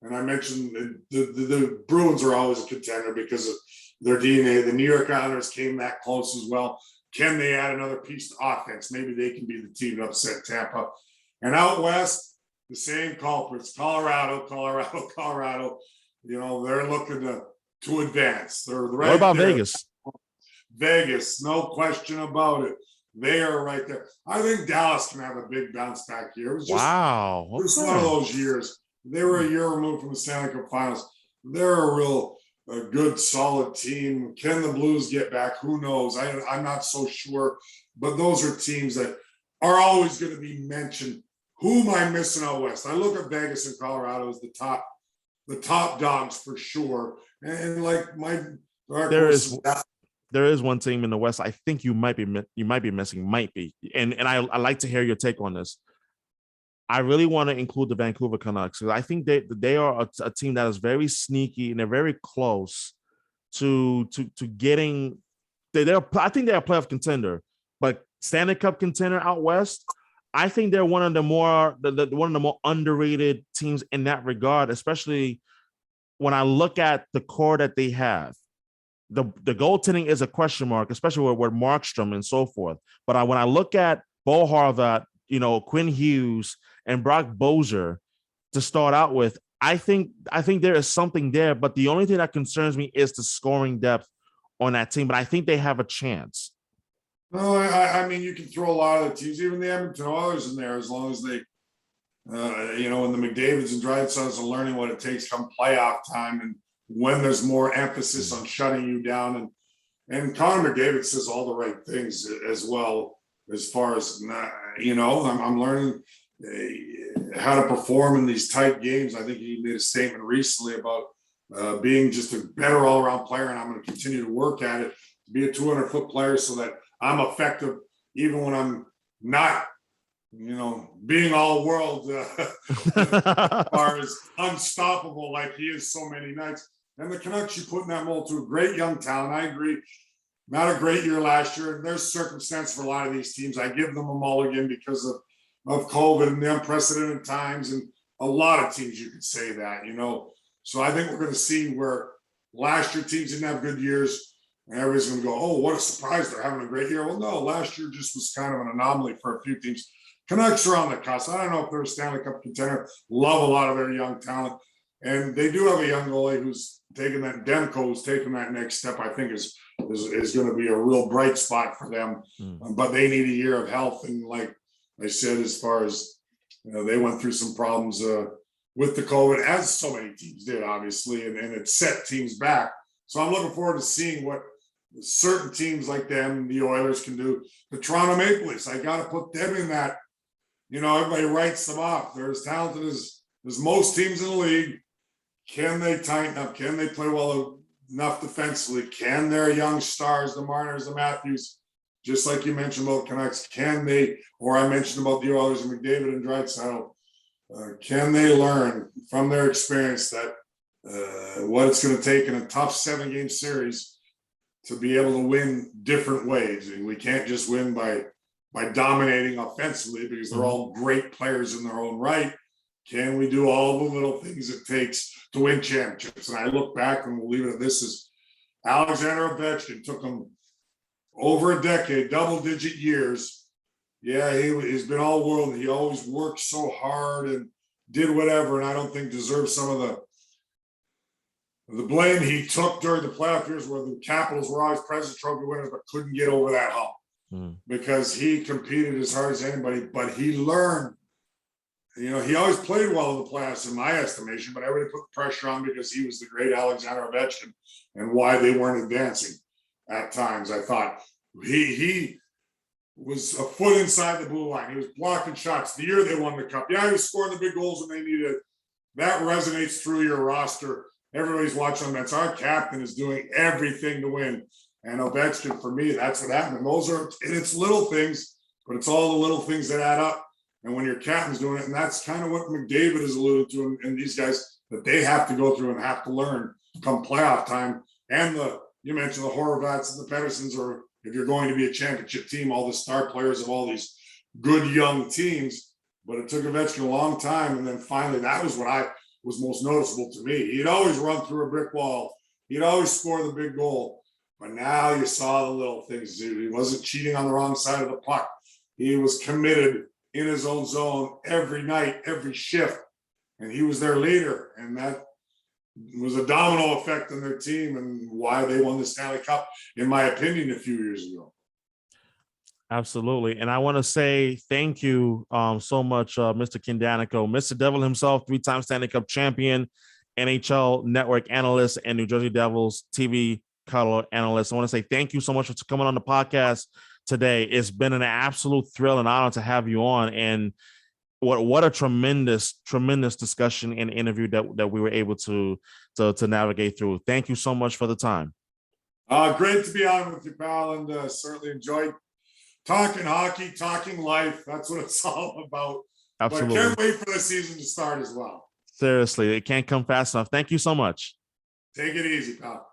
And I mentioned the Bruins are always a contender because of their DNA. The New York Islanders came that close as well. Can they add another piece to offense? Maybe they can be the team to upset Tampa. And out west, the same culprits, Colorado. They're looking to advance. They're right. What about there. Vegas? Vegas, no question about it. They are right there. I think Dallas can have a big bounce back year. It was just, It was one of those years. They were a year removed from the Stanley Cup Finals. They're a good, solid team. Can the Blues get back? Who knows? I'm not so sure. But those are teams that are always going to be mentioned. Who am I missing out west? I look at Vegas and Colorado as the top dogs for sure. And like there is one team in the West I think you might be missing, and I like to hear your take on this. I really want to include the Vancouver Canucks because I think they are a team that is very sneaky and they're very close to getting. I think they're a playoff contender, but Stanley Cup contender out west. I think they're one of the more underrated teams in that regard, especially when I look at the core that they have. The goaltending is a question mark, especially with Markstrom and so forth. But when I look at Bo Horvat, Quinn Hughes and Brock Boeser to start out with, I think there is something there. But the only thing that concerns me is the scoring depth on that team. But I think they have a chance. No, I mean, you can throw a lot of the teams, even the Edmonton Oilers in there, as long as they, when the McDavids and Draisaitls are learning what it takes come playoff time and when there's more emphasis on shutting you down. And Connor McDavid says all the right things as well, as far as, I'm learning how to perform in these tight games. I think he made a statement recently about being just a better all-around player, and I'm going to continue to work at it to be a 200-foot player so that I'm effective even when I'm not, being all world as far as unstoppable like he is so many nights. And the Canucks, you put in that mold to a great young talent. I agree. Not a great year last year. There's circumstance for a lot of these teams. I give them a mulligan because of COVID and the unprecedented times. And a lot of teams, you could say that, So I think we're going to see where last year teams didn't have good years. And everybody's going to go, oh, what a surprise. They're having a great year. Well, no, last year just was kind of an anomaly for a few teams. Canucks are on the cusp. I don't know if they're a Stanley Cup contender. Love a lot of their young talent. And they do have a young goalie who's taking that, Demko, who's taking that next step, I think is going to be a real bright spot for them. But they need a year of health. And like I said, as far as, they went through some problems with the COVID, as so many teams did, obviously, and it set teams back. So I'm looking forward to seeing what certain teams like them, the Oilers, can do. The Toronto Maple Leafs, I got to put them in that. Everybody writes them off. They're as talented as most teams in the league. Can they tighten up? Can they play well enough defensively? Can their young stars, the Marners, the Matthews, just like you mentioned about Canucks, can they, or I mentioned about the Oilers and McDavid and Draisaitl, can they learn from their experience that what it's going to take in a tough 7-game series to be able to win different ways? And we can't just win by dominating offensively, because they're all great players in their own right. Can we do all the little things it takes to win championships? And I look back, and we'll leave it at this, is Alexander Ovechkin took him over a decade, double-digit years. Yeah, he's been all world. He always worked so hard and did whatever, and I don't think deserves some of the blame he took during the playoff years, where the Capitals were always President's Trophy winners but couldn't get over that hump, because he competed as hard as anybody. But he learned. He always played well in the playoffs, in my estimation, but everybody put the pressure on because he was the great Alexander Ovechkin, and why they weren't advancing at times. I thought he was a foot inside the blue line. He was blocking shots. The year they won the cup, he was scoring the big goals when they needed. That resonates through your roster. Everybody's watching them. That's our captain is doing everything to win. And Ovechkin, for me, that's what happened. And it's little things, but it's all the little things that add up. And when your captain's doing it, and that's kind of what McDavid has alluded to, and these guys, that they have to go through and have to learn come playoff time. And you mentioned the Horvats and the Pedersens, or if you're going to be a championship team, all the star players of all these good young teams. But it took Ovechkin a long time, and then finally, that was what was most noticeable to me. He'd always run through a brick wall. He'd always score the big goal. But now you saw the little things. He wasn't cheating on the wrong side of the puck. He was committed in his own zone every night, every shift, and he was their leader. And that was a domino effect on their team, and why they won the Stanley Cup, in my opinion, a few years ago. Absolutely. And I want to say thank you so much, Mr. Ken Daneyko, Mr. Devil himself, 3-time Stanley Cup champion, NHL network analyst, and New Jersey Devils TV color analyst. I want to say thank you so much for coming on the podcast today. It's been an absolute thrill and honor to have you on. And what a tremendous discussion and interview that we were able to navigate through. Thank you so much for the time. Great to be on with you, pal, and certainly enjoyed talking hockey, talking life. That's what it's all about. Absolutely. But can't wait for the season to start as well. Seriously, it can't come fast enough. Thank you so much. Take it easy, pal.